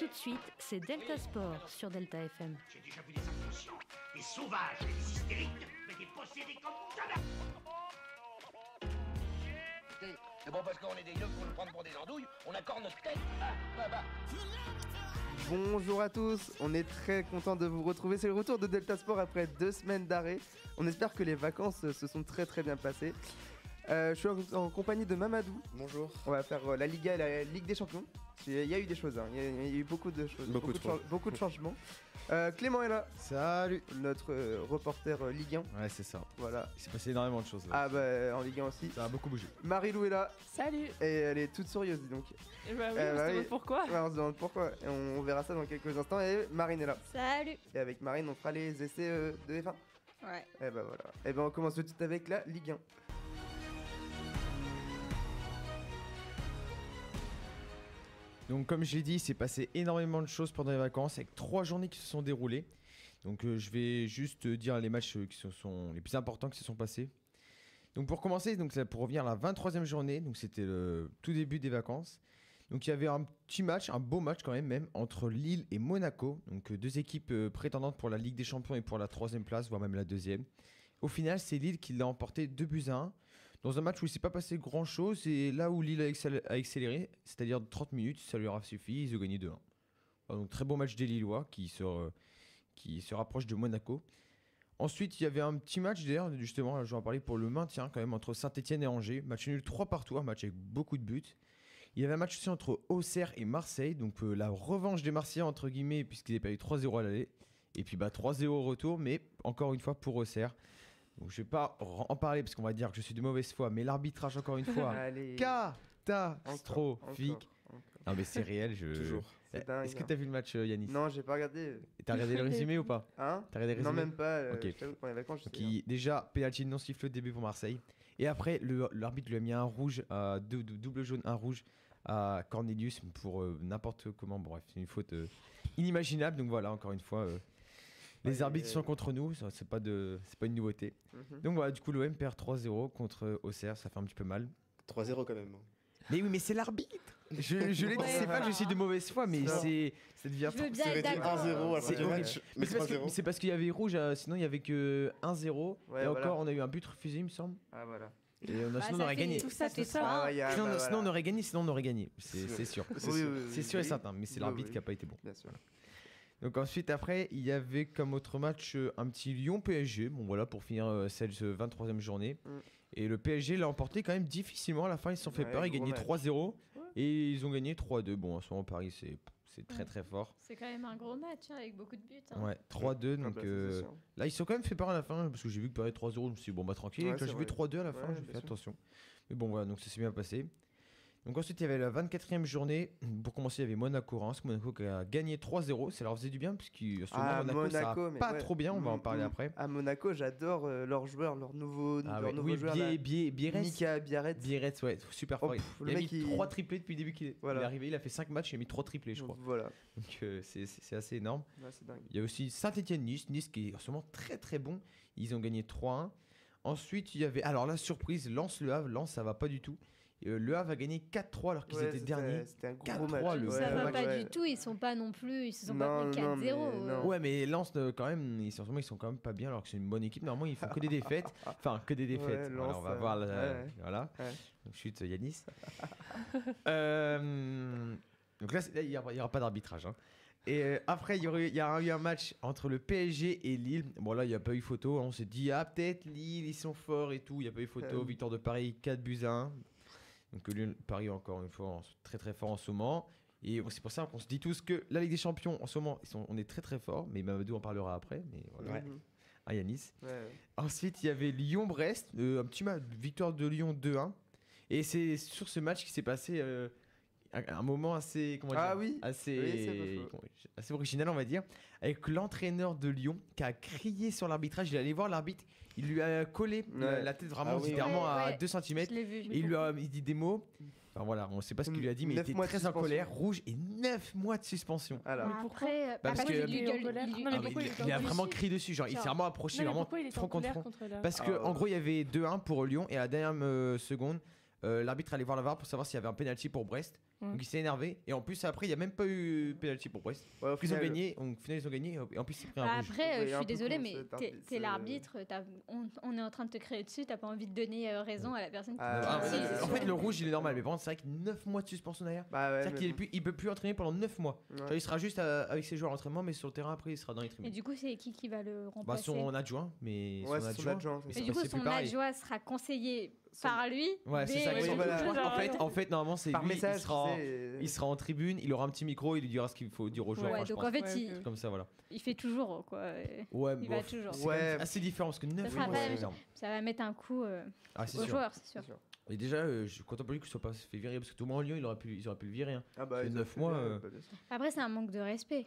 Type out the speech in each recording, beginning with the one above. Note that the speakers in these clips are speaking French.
tout de suite, c'est Delta Sport sur Delta FM. J'ai déjà vu des inconscients, des sauvages et des hystériques, mais des possédés comme jamais. C'est bon parce qu'on est des yeux pour nous prendre pour des andouilles, on accorde notre tête. Bonjour à tous, on est très content de vous retrouver. C'est le retour de Delta Sport après 2 semaines d'arrêt. On espère que les vacances se sont très bien passées. Je suis en compagnie de Mamadou. Bonjour. On va faire la Liga et la Ligue des Champions. Il y a eu des choses, hein. Il y a eu beaucoup de choses, beaucoup de changements. Clément est là. Salut. Notre reporter Ligue 1. Ouais, c'est ça. Voilà. Il s'est passé énormément de choses. Là. Ah bah en Ligue 1 aussi. Ça a beaucoup bougé. Marie-Lou est là. Salut. Et elle est toute sourieuse, dis donc. Et bah oui, on se demande pourquoi. Ouais, on se demande pourquoi. Et on verra ça dans quelques instants. Et Marine est là. Salut. Et avec Marine, on fera les essais de F1. Ouais. Et bah voilà. Et ben on commence tout de suite avec la Ligue 1. Donc comme je l'ai dit, il s'est passé énormément de choses pendant les vacances avec 3 journées qui se sont déroulées. Donc je vais juste dire les matchs qui sont les plus importants qui se sont passés. Donc pour commencer, donc pour revenir à la 23e journée, donc c'était le tout début des vacances. Donc il y avait un petit match, un beau match quand même entre Lille et Monaco. Donc 2 équipes prétendantes pour la Ligue des Champions et pour la 3e place, voire même la 2e. Au final, c'est Lille qui l'a emporté 2-1. Dans un match où il ne s'est pas passé grand chose, et là où Lille a accéléré, c'est-à-dire 30 minutes, ça lui aura suffi, ils ont gagné 2-1. Donc très beau match des Lillois qui se rapproche de Monaco. Ensuite, il y avait un petit match d'ailleurs, justement, je vais en parler pour le maintien quand même, entre Saint-Etienne et Angers. Match nul 3-3, un match avec beaucoup de buts. Il y avait un match aussi entre Auxerre et Marseille, donc la revanche des Marseillais entre guillemets, puisqu'ils avaient pas eu 3-0 à l'aller. Et puis 3-0 au retour, mais encore une fois pour Auxerre. Donc je vais pas en parler parce qu'on va dire que je suis de mauvaise foi, mais l'arbitrage encore une fois catastrophique. Non mais c'est réel, Toujours. C'est dingue. Est-ce que t'as vu le match Yanis? Non, j'ai pas regardé. T'as regardé le résumé ou pas? Hein? T'as regardé le Non, résumé? même pas. Ok. Je t'avoue, pendant les vacances, Déjà, pénalty non sifflé au début pour Marseille. Et après, l'arbitre lui a mis un rouge, double jaune, un rouge à Cornelius pour n'importe comment. Bref, c'est une faute inimaginable. Donc voilà, encore une fois. Les arbitres sont contre nous, c'est pas une nouveauté. Donc voilà, du coup l'OM perd 3-0 contre Auxerre, ça fait un petit peu mal. 3-0 quand même. Mais oui, mais c'est l'arbitre. Je l'ai dit, c'est pas que je suis de mauvaise foi, mais ça devient Je veux bien être d'accord. 1-0 après le match. Mais c'est parce qu'il y avait rouge, sinon il y avait que 1-0. Ouais, et voilà. encore, on a eu un but refusé, il me semble. Ah voilà. Et sinon on aurait gagné. Tout ça, fait tout ça. trois. Sinon on aurait gagné, c'est sûr. C'est sûr et certain, mais c'est l'arbitre qui a pas été bon. Bien sûr. Donc ensuite après il y avait comme autre match un petit Lyon-PSG, bon voilà pour finir cette 23e journée. Et le PSG l'a emporté quand même difficilement à la fin, ils se sont fait peur, ils gagnaient 3-0 et ils ont gagné 3-2. Bon en ce moment Paris c'est très fort. C'est quand même un gros match avec beaucoup de buts. Ouais 3-2 donc là ils se sont quand même fait peur à la fin parce que j'ai vu que Paris 3-0, je me suis dit bon tranquille, quand j'ai vu 3-2 à la fin j'ai fait attention. Mais bon voilà donc ça s'est bien passé. Donc ensuite il y avait la 24e journée, pour commencer il y avait Monaco-Reims, Monaco qui a gagné 3-0, ça leur faisait du bien puisqu'il Monaco ça va pas trop bien, on va en parler après. À Monaco j'adore leurs joueurs, leurs nouveaux joueurs. Biarritz. Mika Biarritz. Biarritz ouais, super fort. Le il a mec, mis 3 triplés depuis le début qu'il est arrivé, il a fait 5 matchs, il a mis 3 triplés je crois. Voilà. Donc c'est assez énorme. Ouais, c'est dingue. Il y a aussi Saint-Etienne-Nice, Nice qui est en ce moment très bon, ils ont gagné 3-1. Ensuite il y avait, alors la surprise, Lens-Le Havre, Lens ça va pas du tout. Le Havre a gagné 4-3 alors qu'ils étaient derniers. C'était un gros match. Ça va pas du tout, ils sont pas non plus, ils se sont pas pris 4-0. Ouais, mais Lens quand même, ils sont quand même pas bien alors que c'est une bonne équipe. Normalement, ils font que des défaites. Enfin, que des défaites. Ouais, voilà, on va voir. Voilà. Ouais. Donc, chute Yanis. Donc là, il y aura pas d'arbitrage. Hein. Et après, il y a eu un match entre le PSG et Lille. Bon, là, il n'y a pas eu photo. On s'est dit, peut-être Lille, ils sont forts et tout. Il n'y a pas eu photo. Victoire de Paris, 4-1. Donc Lyon, Paris encore une fois très fort en ce moment. Et c'est pour ça qu'on se dit tous que la Ligue des Champions en ce moment on est très fort. Mais Mamadou en parlera après. Mais voilà. Ouais. Yanis. Ouais. Ensuite il y avait Lyon-Brest, un petit match, victoire de Lyon 2-1. Et c'est sur ce match qui s'est passé un moment assez assez original on va dire, avec l'entraîneur de Lyon qui a crié sur l'arbitrage. Il est allé voir l'arbitre, il lui a collé la tête vraiment littéralement à 2 cm et il lui a dit des mots. Enfin voilà, on sait pas ce qu'il lui a dit, mais il était très en colère, rouge, et 9 mois de suspension. Alors, après, parce que il a vraiment crié dessus, genre il s'est vraiment approché, vraiment front contre front. Parce que en gros il y avait 2-1 pour Lyon et à la dernière seconde l'arbitre allait voir la VAR pour savoir s'il y avait un penalty pour Brest. Donc il s'est énervé. Et en plus, après, il n'y a même pas eu penalty pour Brest. Ouais, au Ils ont final, gagné. Au final, ils ont gagné. Et en plus, c'est pris un rouge. Après, Ouais, je un suis peu désolée, con, mais cet t'es arbitre, l'arbitre. On est en train de te créer dessus. T'as pas envie de donner raison à la personne. Ah, ouais, ouais, c'est en sûr. fait, le rouge, il est normal. Mais par contre, c'est vrai que 9 mois de suspension derrière. Bah ouais, C'est-à-dire mais qu'il il peut plus entraîner pendant 9 mois. bon. Genre, il sera juste avec ses joueurs à l'entraînement, mais sur le terrain, après, il sera dans les Et tribunes. du coup, c'est qui va le Bah, remplacer? son adjoint. Mais Ouais, son c'est son adjoint, c'est mais ça. Et du coup, c'est plus son pareil. adjoint sera conseillé par lui. Ouais, c'est mais- ça. Oui, qu'ils sont- voilà. En fait, normalement, c'est Par lui. message, Il sera en tribune, il aura un petit micro, il lui dira ce qu'il faut dire aux joueurs. Ouais, enfin, je donc pense. en fait, Ouais, Comme ça, voilà. il fait toujours quoi. Ouais, Il bon, va toujours. c'est quand même Ouais. assez différent parce que 9 sera mois, pas c'est la énorme. Ça va mettre un coup Ah, c'est aux sûr. joueurs, c'est sûr. C'est sûr. Et déjà, je suis content pour lui que ce soit pas fait virer parce que tout le monde en Lyon, ils auraient pu le virer. Hein. Ah bah, C'est ils ont 9 fait mois, bien, bah, bien sûr. Après, c'est un manque de respect.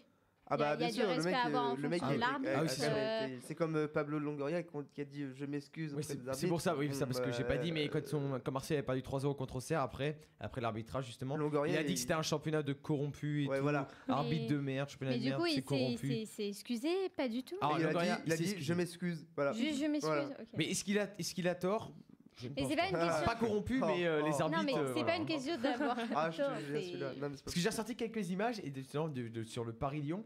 Ah bah Il y a bien du sûr, le respect mec, à avoir en le mec fonction de l'arbitre, Ah oui, c'est ça. c'est comme Pablo Longoria qui a dit je m'excuse Oui, auprès des c'est arbitres. pour ça, oui, ça parce que j'ai pas dit, mais Bon, quand Marseille avait perdu 3-0 contre Auxerre après l'arbitrage justement, Longoria, il a dit que c'était un championnat de corrompus et Ouais, tout, voilà. arbitre Mais- de merde, championnat Mais de du merde, coup, c'est corrompu. c'est excusé, pas du tout. Ah, il a Longoria, dit, il a il s'est dit excusé. je m'excuse. Voilà. Je m'excuse. Voilà. ok. Mais est-ce qu'il a tort? Je ne Mais pense c'est pas une pas. question. Pas corrompu, mais les Oh. arbitres. Non, mais c'est voilà. pas une question d'avoir. Ah, je tort, te jure, c'est- celui-là. Non, mais c'est pas Parce que j'ai ressorti quelques images et sur le Paris-Lyon.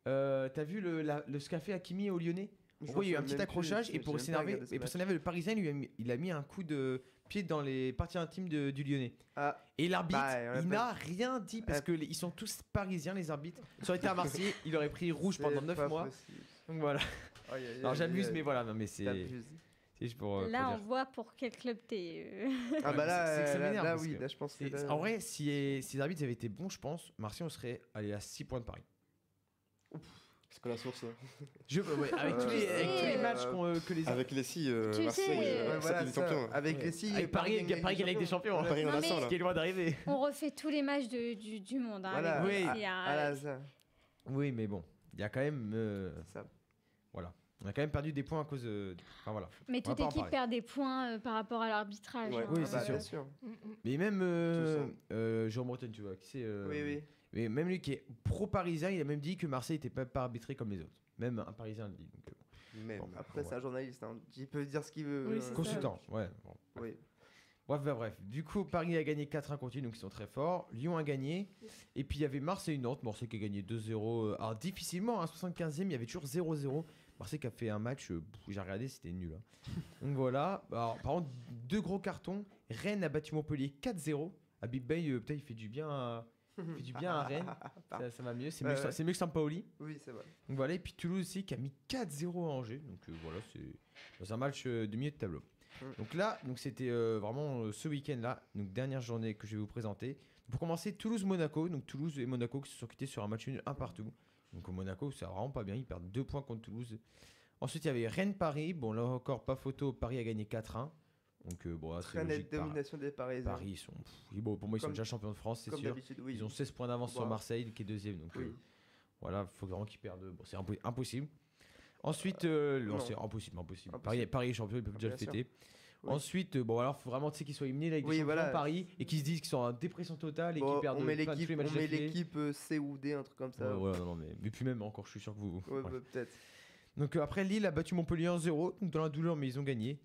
T'as vu ce qu'a fait Hakimi au Lyonnais? En Je gros, il y a eu m'en un petit souviens même accrochage plus, et pour j'ai même pas s'énerver, regardé ce et pour match. s'énerver, le Parisien il a mis un coup de pied dans les parties intimes du Lyonnais. Ah, Et l'arbitre, Bah, on il appelle- n'a rien dit parce que ils sont tous parisiens, les arbitres. Ça aurait été à Marseille, il aurait pris rouge pendant c'est 9 pas mois. possible. Donc voilà. Aïe, aïe, Alors aïe, j'abuse, aïe, mais voilà, non, mais c'est t'abuses. juste pour Là, on dire. voit pour quel club t'es. Ah Ouais, bah mais c'est que ça là, m'énerve, là parce oui, que là je pense que là- En vrai, si les arbitres avaient été bons, je pense, Marseille, on serait allé à 6 points de Paris. C'est quoi la source là Ouais, avec tous les sais, matchs que les Avec les six, Tu Marseille, sais, Ouais, voilà, les ça, champions. avec les six, Avec Paris gagne avec des champions. Paris Non, en a mais- 100 là. Qui est loin d'arriver. On refait tous les matchs du monde. Hein, Voilà. avec Oui. Messi, hein, Voilà, ça. Oui, mais bon, il y a quand même. Ça. Voilà. On a quand même perdu des points à cause de. Enfin voilà. Mais On va toute pas en équipe parler. perd des points par rapport à l'arbitrage. Ouais. hein. Oui, Ah c'est bah, sûr. bien sûr. Mais même Tout Jérôme Breton, tu vois, qui c'est. Oui, oui. Mais même lui qui est pro-parisien, il a même dit que Marseille n'était pas arbitré comme les autres. Même un parisien le dit. Donc, Même. bon, Après, c'est ouais. un journaliste, hein. Il peut dire ce qu'il veut. Oui, c'est ça. Consultant, ouais. Bon. Oui. Bref. Du coup, Paris a gagné 4-1 continu, donc ils sont très forts. Lyon a gagné. Et puis il y avait Marseille-Nantes. Marseille qui a gagné 2-0. Alors difficilement, à 75e, il y avait toujours 0-0. Marseille qui a fait un match, j'ai regardé, c'était nul. Hein. Donc voilà. Alors, par contre, 2 gros cartons. Rennes a battu Montpellier 4-0. Habib Bey, peut-être il fait du bien à Rennes. Ça va mieux. C'est mieux, Ouais. c'est mieux que Sampaoli. Oui, c'est vrai. Donc voilà, et puis Toulouse aussi qui a mis 4-0 à Angers. Donc voilà, c'est dans un match du milieu de tableau. Donc là, c'était vraiment ce week-end-là, donc dernière journée que je vais vous présenter. Pour commencer, Toulouse-Monaco. Donc Toulouse et Monaco qui se sont quittés sur un match nul 1 partout. Donc au Monaco, c'est vraiment pas bien, ils perdent 2 points contre Toulouse. Ensuite, il y avait Rennes-Paris. Bon, là encore, pas photo, Paris a gagné 4-1. Donc bon, là, c'est Très logique. nette domination des Parisiens. Paris, ils sont, bon, pour moi, ils sont Comme- déjà champions de France, c'est Comme sûr. d'habitude, oui. Ils ont 16 points d'avance sur Voilà. Marseille qui est deuxième. Donc Oui. voilà, il faut vraiment qu'ils perdent. Bon, c'est impossible. Ensuite, non, c'est impossible. Impossible. Paris est champion, ils peuvent déjà Bien le sûr. fêter. Oui. Ensuite, bon, alors, il faut vraiment qu'ils soient éliminés avec des Oui, champions voilà. Paris et qu'ils se disent qu'ils sont en dépression totale et Bon, qu'ils perdent on met plein de tous l'équipe, les matchs on met d'affilée. l'équipe C ou D, un truc comme ça. Ouais, non, mais puis même encore, je suis sûr que vous. Ouais, Bref. bah, peut-être. Donc après, Lille a battu Montpellier 1-0, donc dans la douleur, mais ils ont gagné.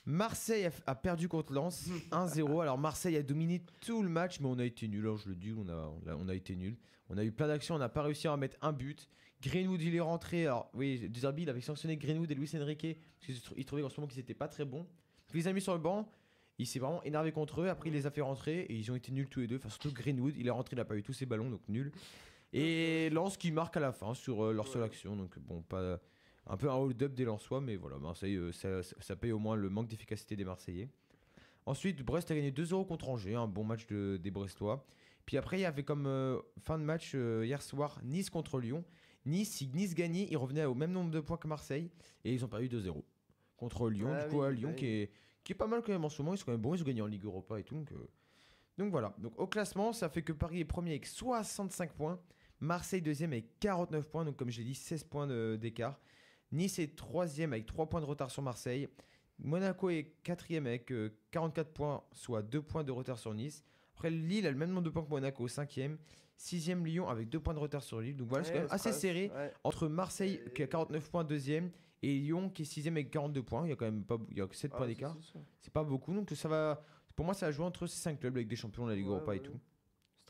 Marseille a perdu contre Lens 1-0. Alors Marseille a dominé tout le match, mais on a été nul. Alors je le dis, on a été nul. On a eu plein d'actions, on n'a pas réussi à en mettre un but. Greenwood, il est rentré. Alors oui, Deserbi, il avait sanctionné Greenwood et Luis Enrique parce qu'il trouvait en ce moment qu'ils n'étaient pas très bons. Il les a mis sur le banc. Il s'est vraiment énervé contre eux. Après, il les a fait rentrer et ils ont été nuls tous les deux. Enfin, surtout Greenwood, il est rentré, il n'a pas eu tous ses ballons, donc nul. Et Lens qui marque à la fin sur leur seule action. Donc bon, pas un peu un hold-up des Lensois, mais voilà, Marseille, ça paye au moins le manque d'efficacité des Marseillais. Ensuite, Brest a gagné 2-0 contre Angers, un bon match des Brestois. Puis après, il y avait comme fin de match hier soir Nice contre Lyon. Si Nice gagnait, ils revenaient au même nombre de points que Marseille et ils ont perdu 2-0 contre Lyon. Ah du coup, oui, Lyon bah qui est pas mal quand même en ce moment. Ils sont quand même bons, ils ont gagné en Ligue Europa et tout. Donc voilà. Donc au classement, ça fait que Paris est premier avec 65 points. Marseille deuxième avec 49 points. Donc comme j'ai dit, 16 points d'écart. Nice est troisième avec 3 points de retard sur Marseille. Monaco est quatrième avec 44 points, soit 2 points de retard sur Nice. Après, Lille a le même nombre de points que Monaco, 5e. 6e Lyon avec 2 points de retard sur Lille. Donc voilà, c'est quand même assez serré entre Marseille qui a 49 points, 2e, et Lyon qui est 6e avec 42 points. Il y a quand même pas, il y a que 7 points d'écart. C'est pas beaucoup. Donc ça va, pour moi, ça va jouer entre ces 5 clubs avec des champions de la Ligue Europa et tout.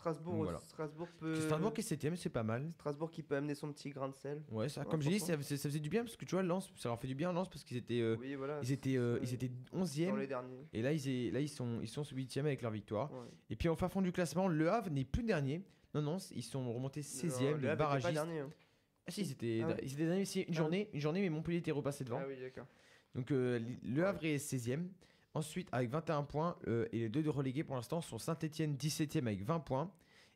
Strasbourg, Donc, voilà. Strasbourg peut. Strasbourg qui est 7ème, c'est pas mal. Strasbourg qui peut amener son petit grain de sel. Ouais, ça, Ouais, comme j'ai dit, franchement. ça faisait du bien parce que tu vois, Lens, ça leur fait du bien Lens parce qu'ils étaient, Oui, voilà. ils étaient dans 11e. les derniers. Et là, ils sont 8e avec leur victoire. Ouais. Et puis, en fin fond du classement, Le Havre n'est plus dernier. Non, ils sont remontés 16e, Le le Havre était pas barragiste. dernier. Hein. Ah si, ils Ah ouais. étaient derniers aussi une journée, mais Montpellier était repassé devant. Ah oui, d'accord. Donc, Le Havre est 16e. Ensuite, avec 21 points, et les deux de relégués pour l'instant sont Saint-Etienne 17e avec 20 points.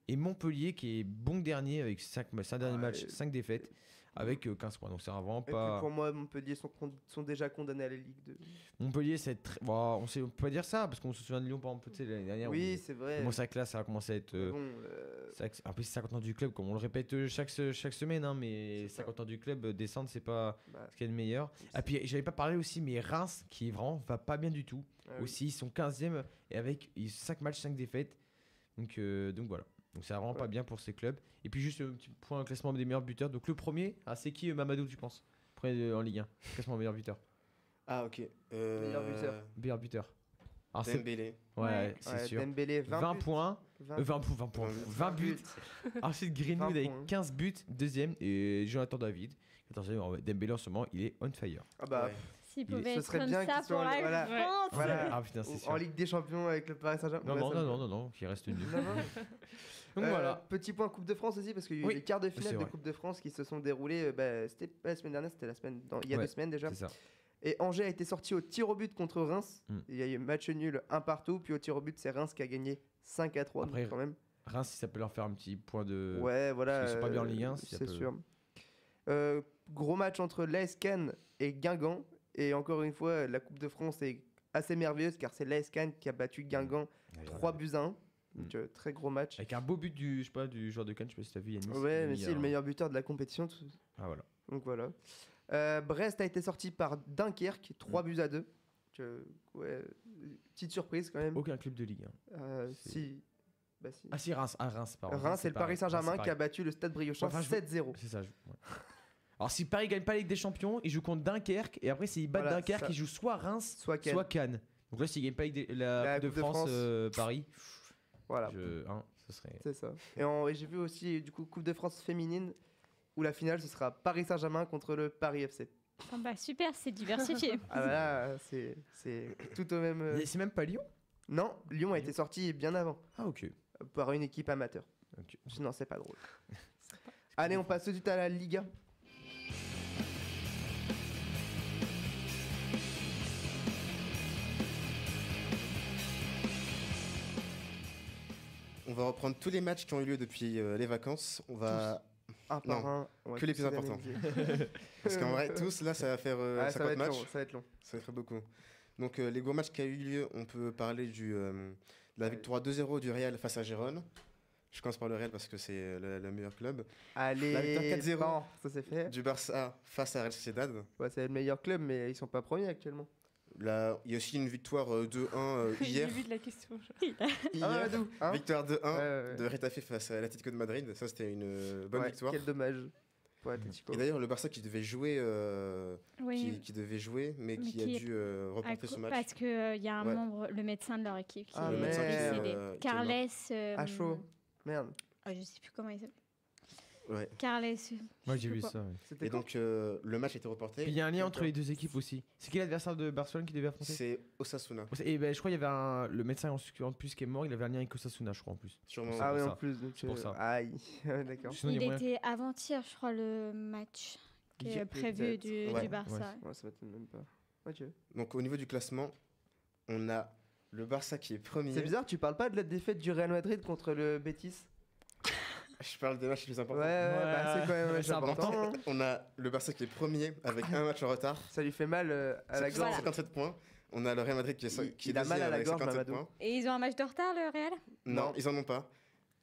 Et Montpellier qui est bon dernier avec 5 derniers matchs, 5 défaites avec 15 points. Donc c'est vraiment Et pas. puis pour moi, Montpellier sont déjà condamnés à la Ligue 2. Montpellier, c'est très. Bon, on peut pas dire ça parce qu'on se souvient de Lyon par exemple, tu sais, l'année dernière. Oui, c'est vrai. Bon, c'est vrai que là, ça a commencé à être. Bon, En plus, c'est 50 ans du club, comme on le répète chaque semaine, hein, mais 50 ans du club, descendre, c'est pas bah, ce qu'il y a de meilleur. Ah, puis j'avais pas parlé aussi, mais Reims, qui vraiment va pas bien du tout. ah oui. Aussi, ils sont 15e et avec 5 matchs, 5 défaites. Donc voilà. Donc ça va vraiment pas bien pour ces clubs. Et puis juste un petit point classement des meilleurs buteurs. Donc le premier, c'est qui Mamadou, tu penses? Premier en Ligue 1, classement meilleur buteur. Ah, ok. Meilleur buteur. Alors c'est Dembélé. ouais, c'est Ouais, sûr. Dembélé, 20 buts. points. 20 points. 20 buts. Ensuite Greenwood 20 avec points. 15 buts, deuxième. Et Jonathan David. Attention, Dembélé en ce moment, il est on fire. Ah bah, Ouais. S'il Il est- pouvait ce être serait comme bien ça qu'il soit pour la voilà. France. Voilà. Ah putain, c'est sûr. En Ligue des Champions avec le Paris Saint-Germain. Non, Ouais, non, ça me- non, qui reste nul. Non, non. Donc voilà. Petit point Coupe de France aussi, parce qu'il y a eu Oui, les quarts de c'est finale de vrai. Coupe de France qui se sont déroulés. C'était pas la semaine dernière, c'était il y a Ouais, 2 semaines déjà. C'est ça. Et Angers a été sorti au tir au but contre Reims. Mm. Il y a eu match nul, un partout. Puis au tir au but, c'est Reims qui a gagné 5-3. Après, Donc quand même. Reims, si ça peut leur faire un petit point de. Ouais, voilà. parce qu'ils sont pas bien en Ligue 1, si ça c'est peut- sûr. Gros match entre l'AS Cannes et Guingamp. Et encore une fois, la Coupe de France est assez merveilleuse car c'est l'AS Cannes qui a battu Guingamp 3-1. Donc très gros match. Avec un beau but du joueur de Cannes, je sais pas si t'as vu Yannis. Ouais, Il a mais mis c'est le meilleur buteur de la compétition. Ah voilà. Donc voilà. Brest a été sorti par Dunkerque, 3-2. Ouais, petite surprise quand même. Aucun club de Ligue 1. Si. C'est- Bah, si. Ah si, Reims, pardon. Reims, c'est le Paris Saint-Germain Reims, c'est qui a battu le Stade Briochin Enfin, je- 7-0. C'est ça. Ouais. Alors si Paris gagne pas la Ligue des Champions, ils jouent contre Dunkerque et après s'ils battent Voilà, Dunkerque, ça. ils jouent soit Reims, Soit Cannes. soit Cannes. Donc là s'ils gagnent pas la Coupe de France, Paris, Voilà, ce serait. c'est ça. Et j'ai vu aussi du coup Coupe de France féminine où la finale ce sera Paris Saint-Germain contre le Paris FC. Ah bah super, c'est diversifié. Ah bah là, c'est tout au même. Et c'est même pas Lyon. Non, Lyon a été sorti bien avant Ah ok. par une équipe amateur. Ok. Sinon, c'est pas drôle. Allez, on passe tout de suite à la Liga. On va reprendre tous les matchs qui ont eu lieu depuis les vacances. On va. Un par Non, un. on va que les tous plus importants. analyser. Parce qu'en vrai, tous là, ça va faire Ah, ça va 50 être matchs. long, ça va être long. Ça va être beaucoup. Donc, les gros matchs qui ont eu lieu, on peut parler de la victoire 2-0 du Real face à Gérone. Je commence par le Real parce que c'est le meilleur club. Allez, La victoire 4-0. bon, ça c'est fait. Du Barça face à Real Sociedad. Ouais, c'est le meilleur club, mais ils sont pas premiers actuellement. Là, il y a aussi une victoire 2-1 hier. J'ai vu de la question. Ah, Hier, Mamadou, hein victoire 2-1 Ouais. de Retafe face à l'Atlético de Madrid. Ça, c'était une bonne Ouais, victoire. Quel dommage pour Atletico. Et d'ailleurs, le Barça qui devait jouer, Oui. qui devait jouer, mais Mais qui a qui est dû reporter ce match. Parce qu'il y a un Ouais. membre, le médecin de leur équipe, qui Ah, Le médecin qui est est, décédé. qui est mort. Carles. À chaud. Merde. Je sais plus comment il s'appelle. Ouais. Carles. Moi j'ai je vu sais pas. ça. Ouais. C'était Et quand donc, le match a été reporté. Puis il y a un lien entre les deux équipes aussi. C'est qui l'adversaire de Barcelone qui devait affronter? C'est Osasuna. Et ben je crois qu'il y avait le médecin en plus qui est mort, il avait un lien avec Osasuna je crois en plus. Sûrement. Ah pour oui, ça. en plus. donc, C'est pour ça. Aïe, d'accord. Sinon, il Il y a moyen- était avant-hier, je crois, le match qui est Hier, prévu peut-être. Ouais. du Barça. Ouais, ça m'étonne même pas. Ok. Donc, au niveau du classement, on a le Barça qui est premier. C'est bizarre, tu parles pas de la défaite du Real Madrid contre le Betis? Je parle des matchs les plus Ouais, importants. bah, c'est quand même c'est important. hein. On a le Barça qui est premier avec un match en retard. Ça lui fait mal à la C'est gorge. 57 points. On a le Real Madrid qui est Il a mal à deuxième la avec gorge, 57 Mamadou. points. Et ils ont un match de retard, le Real? Non, Non. ils en ont pas.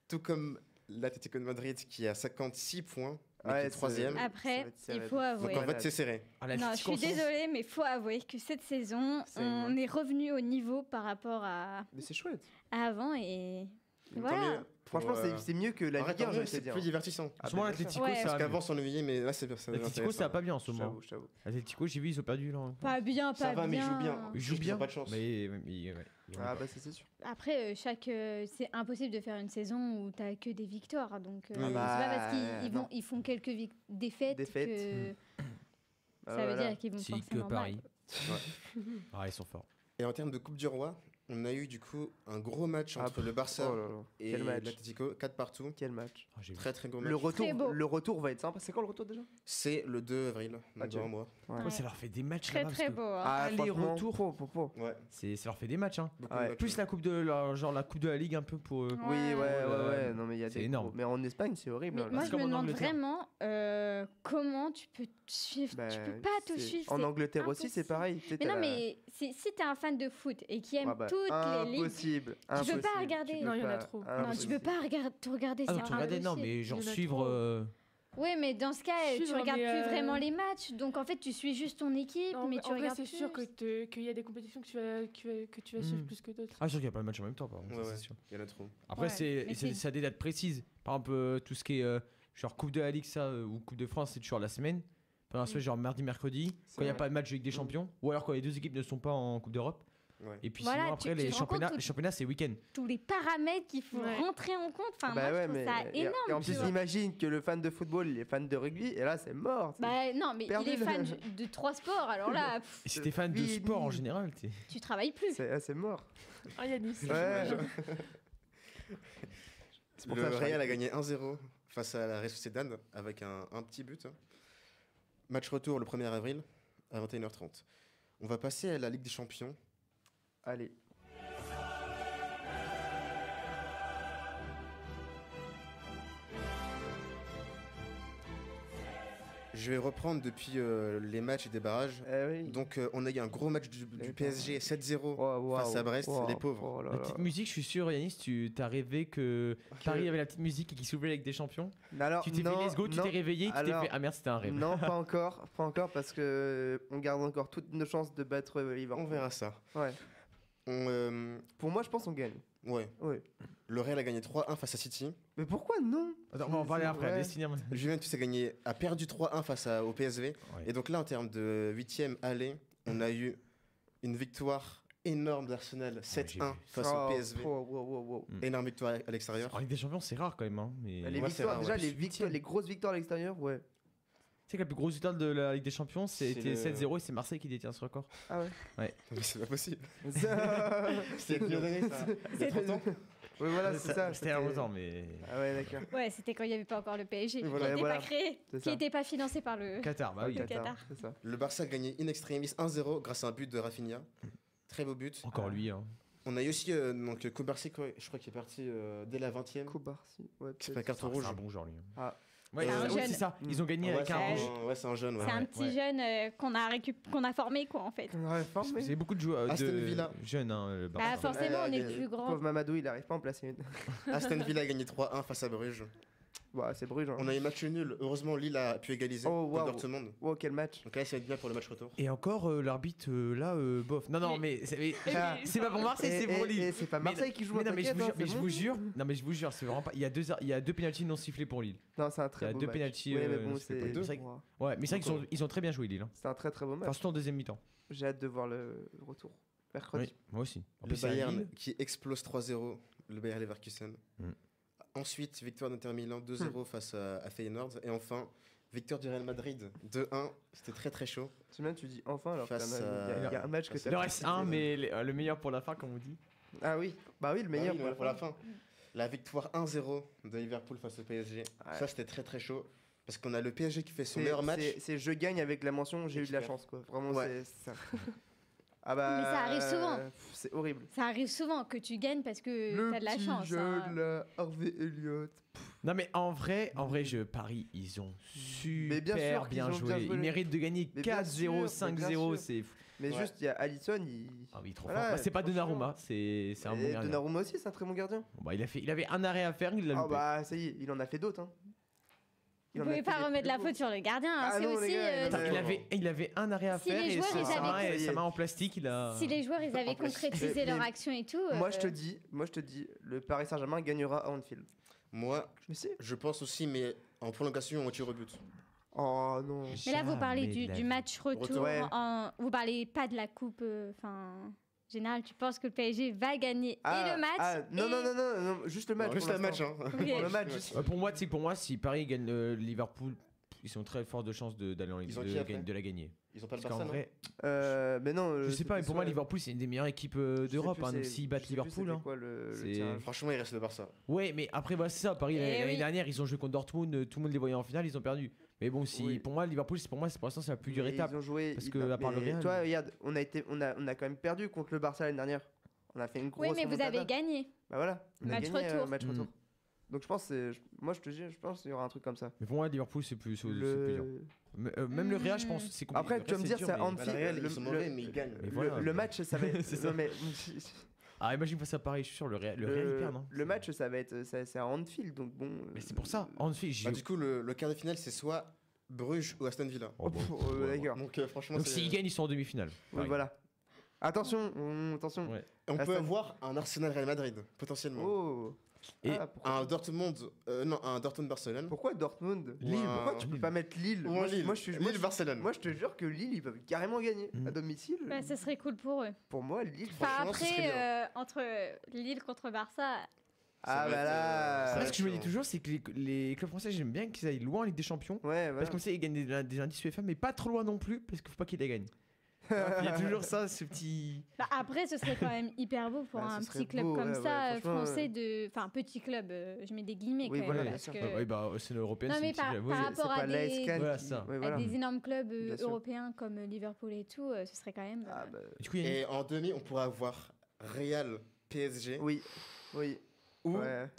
Tout comme l'Atlético de Madrid qui a 56 points, mais Ouais, qui est troisième. Ça Après, va être serré. il faut Donc avouer. en fait, c'est serré. Ah, Non, je l'Atlético suis en France. désolée, mais faut avouer que cette saison, C'est on moi. est revenu au niveau par rapport à Mais c'est chouette. avant et Donc, voilà. tant mieux. Franchement, c'est mieux que la Arrête, Ligue 1, je vais te c'est dire. plus divertissant. En ce moment, bien sûr. l'Atlético, Ouais. ça Parce va qu'avant, mieux. on s'ennuyait, mais là, c'est L'Atlético, ça va pas bien en ce moment. J'avoue. L'Atlético, j'ai vu, ils ont perdu là. Pas bien, pas Ça va, mais bien. ils jouent bien. Ils jouent bien. Ils ont pas de chance. Mais ouais. Ah bah c'est sûr. Après, c'est impossible de faire une saison où t'as que des victoires. Donc, Ah c'est bah, pas parce qu'ils non. ils font quelques défaites Défaites. que Bah, ça veut voilà. dire qu'ils vont Si forcément que Paris. mal. Ah, ils sont forts. Et en termes de Coupe du Roi, on a eu du coup un gros match Ah, entre le Barça Oh là là. et Quel match. l'Atlético, 4 partout. Quel match. Ah, j'ai vu. Très très gros match. Très beau. Le retour va être sympa. C'est quand le retour déjà? C'est le 2 avril, Ah, donc Dieu. dans un mois. Ouais. Ouais, ça leur fait des matchs Très là-bas. très parce que beau. hein. Ah, aller-retour. franchement, Ouais. Ça leur fait des matchs. Hein. Beaucoup Ouais. de matchs. Plus la coupe de la coupe de la Ligue un peu pour. Oui, Ouais. ouais. Non, mais il y a C'est des énorme. gros- Mais en Espagne, c'est horrible. Mais hein, là. moi, c'est je comme me en demande Angleterre. vraiment comment tu peux te suivre. Bah, tu peux pas te c'est- suivre. En c'est Angleterre aussi, c'est impossible. pareil. Tu sais, Mais t'as non, la- mais si t'es un fan de foot et qui aime Ah bah, toutes les ligues, impossible. Tu peux pas impossible, regarder. tu peux Non, il y en a pas, trop. Non, non, tu impossible. peux pas tout regarder. Ah, c'est donc tu regardais, non, impossible. mais genre Il y en a suivre. trop. Oui, mais dans ce cas, tu Suivre, regardes mais, plus vraiment les matchs. Donc en fait, tu suis juste ton équipe, Non, mais en tu vrai, regardes c'est plus. sûr qu'il y a des compétitions que tu vas suivre plus que d'autres. Ah, sûr qu'il n'y a pas de match en même temps, par contre, Ouais, ça, ouais. c'est sûr. Il y en a trop. Après, Ouais, mais c'est- ça a des dates précises. Par exemple, tout ce qui est genre Coupe de la Ligue, ça, ou Coupe de France, c'est toujours la semaine. Pendant la semaine, genre mardi, mercredi, quand il n'y a vrai. pas de match de Ligue des Champions, ou alors quand les deux équipes ne sont pas en Coupe d'Europe. Ouais. Et puis Voilà, sinon, après, tu les te rends compte championnats, tout- les championnats, c'est week-end. Tous les paramètres qu'il faut Ouais. rentrer en compte. Enfin, Bah moi, ouais, je trouve mais ça énorme. et en tu plus, vois. imagine que le fan de football, il est fan de rugby, et là, c'est mort. c'est- Bah non, mais Perdu, il est là. fan de 3 sports. Alors là, Et si t'es fan de Oui, sport en oui. général, t'es. tu travailles plus. c'est mort. Ah, Yanis. Ouais. C'est pour Le ça que je Real a travaille. gagné 1-0 face à la Real Sociedad avec un petit but. Match retour le 1er avril à 21h30. On va passer à la Ligue des Champions. Allez. Je vais reprendre depuis les matchs et des barrages. Eh oui. Donc on a eu un gros match du Les PSG 7-0 Oh, face à Brest, wow, les pauvres. oh là La là. petite musique, je suis sûr, Yanis, tu t'as rêvé que Paris avait la petite musique et qu'il s'ouvrait avec des champions. Alors, Tu t'es non, fait let's go, tu non. t'es réveillé, tu t'es Alors, fait ah merde, c'était un rêve. Non, pas encore parce que on garde encore toutes nos chances de battre Liverpool. On verra ça. Ouais. On, Pour moi, je pense qu'on gagne. ouais. Ouais. Le Real a gagné 3-1 face à City. Mais pourquoi non? Attends, on va en parler C'est- après. ouais. Laisse finir. Juventus a perdu 3-1 face au PSV. Ouais. Et donc là, en termes de 8e aller, on a eu une victoire énorme d'Arsenal, 7-1 face Oh, au PSV. wow. Énorme victoire à l'extérieur. En Ligue des Champions, c'est rare quand même. Hein, mais... Les Ouais, c'est victoires, rare, déjà, ouais. les grosses victoires à l'extérieur, ouais. Tu sais que la plus grosse victoire de la Ligue des Champions, c'était le- 7-0 et c'est Marseille qui détient ce record. Ah ouais. Mais c'est pas possible. C'est C'est combien d'années ça Il y a 30 ans. Ouais, voilà, c'est ça. C'était il y a longtemps, mais. Ah ouais, d'accord. Ouais, c'était quand il n'y avait pas encore le PSG, Oui, qui voilà, n'était voilà. pas créé, C'est qui ça. n'était pas financé par le. Qatar, bah oui. Le Qatar. C'est ça. Le Barça a gagné in extremis 1-0 grâce à un but de Rafinha. Très beau but. Encore lui. Hein. On a eu aussi donc Kubarsi, je crois qu'il est parti dès la 20e. Kobarsi. Ouais, C'est peut-être. un carton C'est rouge. un bon joueur lui. Ah. Ouais, C'est un oui, jeune. c'est ça. Ils ont gagné Ouais, avec c'est un un rouge. ouais, c'est un jeune. Ouais. C'est un Ouais. petit jeune qu'on a formé, quoi, en fait. Ouais, formé. C'est beaucoup de joueurs Aston de Villa. jeunes. Hein, le Bah, Barça. forcément, on est les- plus grand. Pauvre Mamadou, il arrive pas à en placer une. Aston Villa a gagné 3-1 face à Bruges. Bah, c'est Bruges. Hein. On a eu match nul. Heureusement, Lille a pu égaliser Oh, contre waouh. Dortmund. Wow, quel match. Donc là, ça va être bien pour le match retour. Et encore l'arbitre là, bof. Non, mais Ah. c'est pas pour Marseille, c'est pour Lille. Et c'est pas Marseille qui joue. Mais non, mais je t'inquiète, vous hein, jure, mais c'est je bon. vous jure, non mais je vous jure, c'est vraiment pas. Il y a deux pénaltys non sifflés pour Lille. Non, c'est un Il y très a beau deux match. pénaltys, Ouais, mais non bon, sifflés c'est pour Lille. Ouais, mais c'est vrai qu'ils ont très bien joué Lille. Hein. C'est un très très beau match. Enfin, surtout en deuxième mi-temps. J'ai hâte de voir le retour. Mercredi. Oui, moi aussi. En Le plus, c'est à Bayern Lille. qui explose 3-0, le Bayer Leverkusen. Mm. Ensuite, victoire d'Inter Milan 2-0 face à Feyenoord. Et enfin, victoire du Real Madrid 2-1. C'était très très chaud. C'est bien, tu dis enfin alors Face qu'il y a un match que face t'as Il en pas reste cité. un, mais le meilleur pour la fin, comme on dit. Ah oui, bah oui, le meilleur Ah oui, pour la fin. La victoire 1-0 de Liverpool face au PSG. Ouais. Ça, c'était très très chaud. Parce qu'on a le PSG qui fait son C'est- meilleur match. C'est je gagne avec la mention j'ai eu de la Expert. chance quoi. Vraiment Ouais. c'est ça. Ah bah. Mais ça arrive souvent. C'est horrible. Ça arrive souvent que tu gagnes parce que Le t'as de la petit chance. jeune hein. là, Harvey Elliott. Non, mais en vrai, Paris, ils ont Mais bien super sûr qu'ils bien ont joué. bien joué. Ils méritent de gagner Mais bien 4-0, sûr, mais bien 5-0. sûr. C'est fou. Mais Ouais. juste il y a Alisson, il. Ah oui, trop Voilà, fort. Bah, c'est pas franchement. Donnarumma, c'est un bon Et gardien. Donnarumma aussi, c'est un très bon gardien. Bon, bah, il avait un arrêt à faire, il l'a Ah loupé. bah ça y est, il en a fait d'autres. Hein. Il Vous en a pouvez fait pas des remettre plus la beaux. faute sur le gardien. hein. Ah C'est non, les aussi. gars, Attends, Ouais. il avait un arrêt à Si faire les et joueurs, ils avaient- sa main en plastique, il a. Si les joueurs avaient En plastique. concrétisé Mais- leur action et tout. Moi je te dis, le Paris Saint-Germain gagnera à Anfield. Moi, Mais si. je pense aussi, mais en prolongation, on tir au but. Oh non. Mais là, vous parlez Jamais de la du vie. match retour. Ouais. Vous parlez pas de la coupe. Général, tu penses que le PSG va gagner et le match non, et- non, juste le match. Juste pour le match, l'instant. hein. Ok. Pour le match, juste. Pour moi, si Paris gagne Liverpool, ils sont très forts de chance d'aller en Ligue Ils ont de, qui après de la gagner. Ils ont pas le Parce qu'en Barça, non vrai, Mais non. je sais pas, mais pour moi, c'était Liverpool, c'est une des meilleures équipes je sais d'Europe. plus, Hein, donc c'est- s'ils je battent sais plus Liverpool, c'était hein. quoi le c'est- tirage. Franchement, il reste le Barça. Ouais, mais après, voilà, c'est ça. Paris, Eh l'année oui. dernière, ils ont joué contre Dortmund, tout le monde les voyait en finale, ils ont perdu. Mais bon, Oui. pour moi, Liverpool, pour l'instant, c'est la plus dure Mais étape. Ils ont joué. Parce que, à part le mais Real- Toi, regarde, on a quand même perdu contre le Barça l'année dernière. On a fait une grosse. Oui, mais vous remontada. avez gagné. Bah voilà. On a Match gagné, retour. match Mm. retour. Donc je pense, moi je te dis, je pense qu'il y aura un truc comme ça. Mais pour moi, Liverpool, c'est plus dur. Même le Real, je pense, c'est compliqué. Après, Le tu vas Real, me dire, dur, c'est mais- Anfield. Bah, la Real, le- ils sont mauvais, mais ils gagnent. Mais voilà, le mais- match, ça va être. C'est ça. Non, mais Ah, imagine face à Paris, je suis sûr, le Real, ils perdent. Hein. le match, ça va être, c'est à Anfield, donc bon. Mais c'est pour ça. Anfield, Bah, du coup, le quart de finale, c'est soit Bruges ou Aston Villa. Oh, bon. D'accord. Donc, franchement, Donc c'est- s'ils gagnent, ils sont en demi-finale. Oui, Paris. voilà. Attention, attention. Ouais. on peut Aston- avoir un Arsenal-Real Madrid, potentiellement. Oh. Et pourquoi, Un Dortmund-Barcelone. pourquoi Dortmund Lille. Pourquoi tu peux Lille. pas mettre Lille Ou un Lille. moi, Lille-Barcelone. moi, je te jure que Lille, ils peuvent carrément gagner Mm. à domicile. Bah, ça serait cool pour eux. Pour moi, Lille. Enfin, Franchement, ce serait après, entre Lille contre Barça, Ah va bah être, là. ça va Moi, ce que je me dis chiant. toujours, c'est que les clubs français, j'aime bien qu'ils aillent loin en Ligue des Champions. Ouais, Parce voilà. que comme ça, ils gagnent des indices UEFA, mais pas trop loin non plus, parce qu'il faut pas qu'ils les gagnent. Il y a toujours ça, ce petit. bah, après, ce serait quand même hyper beau pour Bah, ce un serait petit club beau, comme ouais, ça, ouais, franchement, français de. Enfin, petit club, je mets des guillemets Oui, quand voilà, même. bien parce sûr. que Oui, bah, c'est européenne, Non, c'est mais une petite- par oui, rapport C'est à pas des- l'AS Voilà, qui. ça. Ouais, à voilà. des énormes clubs Bien sûr. européens comme Liverpool et tout, ce serait quand même. Ah bah, Du coup, il y a une- Et en demi, on pourrait avoir Real PSG. oui, oui. Ou, Ouais.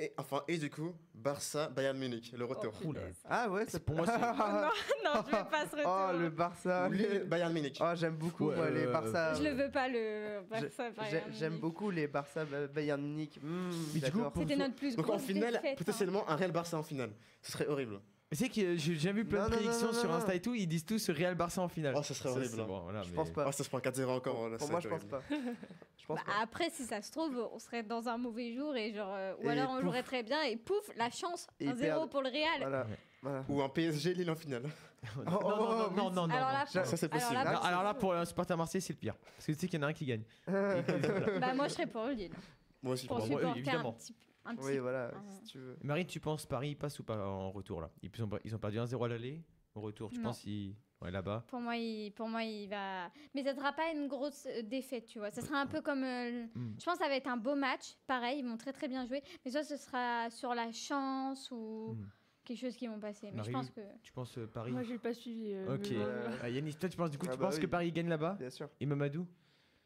et du coup, Barça-Bayern Munich, le retour. Oh, Oula. Ah ouais, C'est- pour moi, c'est- non, je veux pas ce retour. Oh le Barça. Ou Lille-Bayern Munich. Oh j'aime beaucoup Ouais, moi, les Barça. Je le veux pas le Barça. J'aime beaucoup les Barça Bayern Munich. Mais du coup, J'adore. C'était notre plus Donc en grosse finale, défaite, hein. potentiellement un Real-Barça en finale. Ce serait horrible. Tu sais que j'ai déjà vu plein Non, de non, prédictions non, non, sur non. Insta et tout, ils disent tous Real Barça en finale. Oh, ça serait horrible, c'est hein. bon, voilà, Je mais- pense pas. Oh, ça se prend 4-0 encore. là, Pour ça moi va je être pense horrible. pas. Je pense Bah, pas. après, si ça se trouve, on serait dans un mauvais jour et genre, ou Et alors on pouf. jouerait très bien et pouf, la chance, Et ils 1-0 perdent. pour le Real. Voilà. Voilà. Ou un PSG-Lille en finale. Non, non, non, non, non, non. Alors là, Ça, c'est possible. alors là, Non, alors là, pour un supporter marseillais, c'est le pire. Parce que tu sais qu'il y en a un qui gagne. bah, moi je serais pour Lille. Moi aussi, Pour pour moi, supporter évidemment. un petit Oui voilà, Ah. si tu veux. Marine, tu penses Paris passe ou pas en retour là ils ont perdu 1-0 à l'aller. Au retour, tu Non. penses ouais, là-bas. Pour moi, il va. Mais ça ne sera pas une grosse défaite, tu vois. Ça sera un peu comme. Je pense que ça va être un beau match. Pareil, ils vont très très bien jouer. Mais soit ce sera sur la chance ou Mm. quelque chose qui vont passer. Mais Marie, je pense que. Tu penses Paris Moi, j'ai pas suivi. Ok. mais bon, Yanis, toi, tu penses du coup, Ah tu bah penses oui. que Paris gagne là-bas Bien sûr. Et Mamadou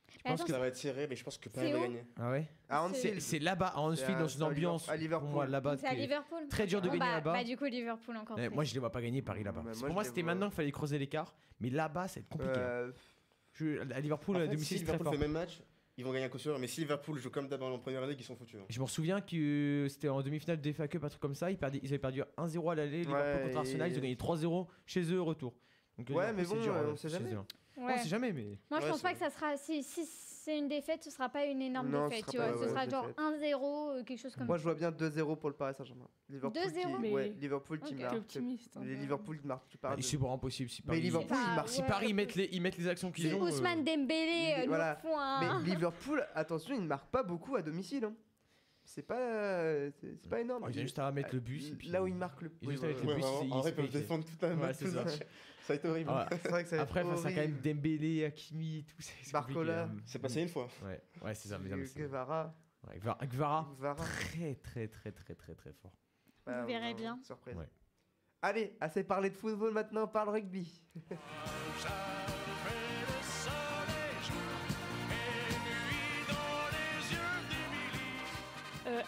Tu Mais penses attends, Ça va être serré, mais je pense que Paris C'est va où gagner. Ah ouais À C'est- Anfield. C'est là-bas, à Anfield, dans C'est une à ambiance. à Liverpool. Pour moi, là-bas. c'est à Liverpool. Très dur de Bon, gagner bah, là-bas. Bah, du coup, Liverpool encore. plus. Moi, je les vois pas gagner Paris là-bas. Ouais, Parce que moi, pour moi, je les c'était vois. maintenant qu'il fallait creuser l'écart. Mais là-bas, ça va être compliqué. À Liverpool, En à fait, si domicile, c'est très Liverpool fort. fait le même match, ils vont gagner à coup sûr. Mais si Liverpool joue comme d'abord en première ligue, ils sont foutus. hein. Je me souviens que c'était en demi-finale de FA Cup, un truc comme ça. Ils avaient perdu 1-0 à l'aller, Liverpool contre Arsenal. Ils ont gagné 3-0 chez eux au retour. Donc, Ouais, mais c'est bon, dur, on sait chez jamais. eux, hein. Ouais. On sait jamais, mais. Moi, je Ouais, pense c'est pas que ça sera. Si c'est une défaite, ce sera pas une énorme Non, ce défaite. sera Tu pas vois, une ce sera grosse genre défaite. 1-0, quelque chose comme Moi ça. je vois bien 2-0 pour le Paris Saint-Germain. Liverpool 2-0? qui- Mais- Ouais, Liverpool qui Ok. marque. T'es optimiste. hein. Les Liverpool qui marquent. Tu Ah, parles. c'est vraiment impossible. Si Mais Paris, Liverpool Bah, ils marquent. si ouais. Paris ils mettent les actions qu'ils Si ont. Ousmane Dembélé nous voilà. font un. Mais Liverpool, attention, ils ne marquent pas beaucoup à domicile. Hein. C'est pas énorme. Ils ont juste à mettre le but. et puis- Là où ils marquent le. Ils oui, juste avec voilà. le but, Ouais, ils en vrai, se ils peuvent payent. défendre tout un Ouais, match. c'est ça. Ça va être horrible. Voilà. C'est vrai que ça va être Après, face à quand même horrible. Dembélé, Hakimi et tout. C'est Barcola. compliqué, hein. C'est passé une fois. Ouais, c'est ça. Mais c'est- Guevara. ouais, Guevara, Guevara. très fort. Bah, Vous verrez on- bien. Surprise. Ouais. Allez, assez parlé de football maintenant, parle rugby.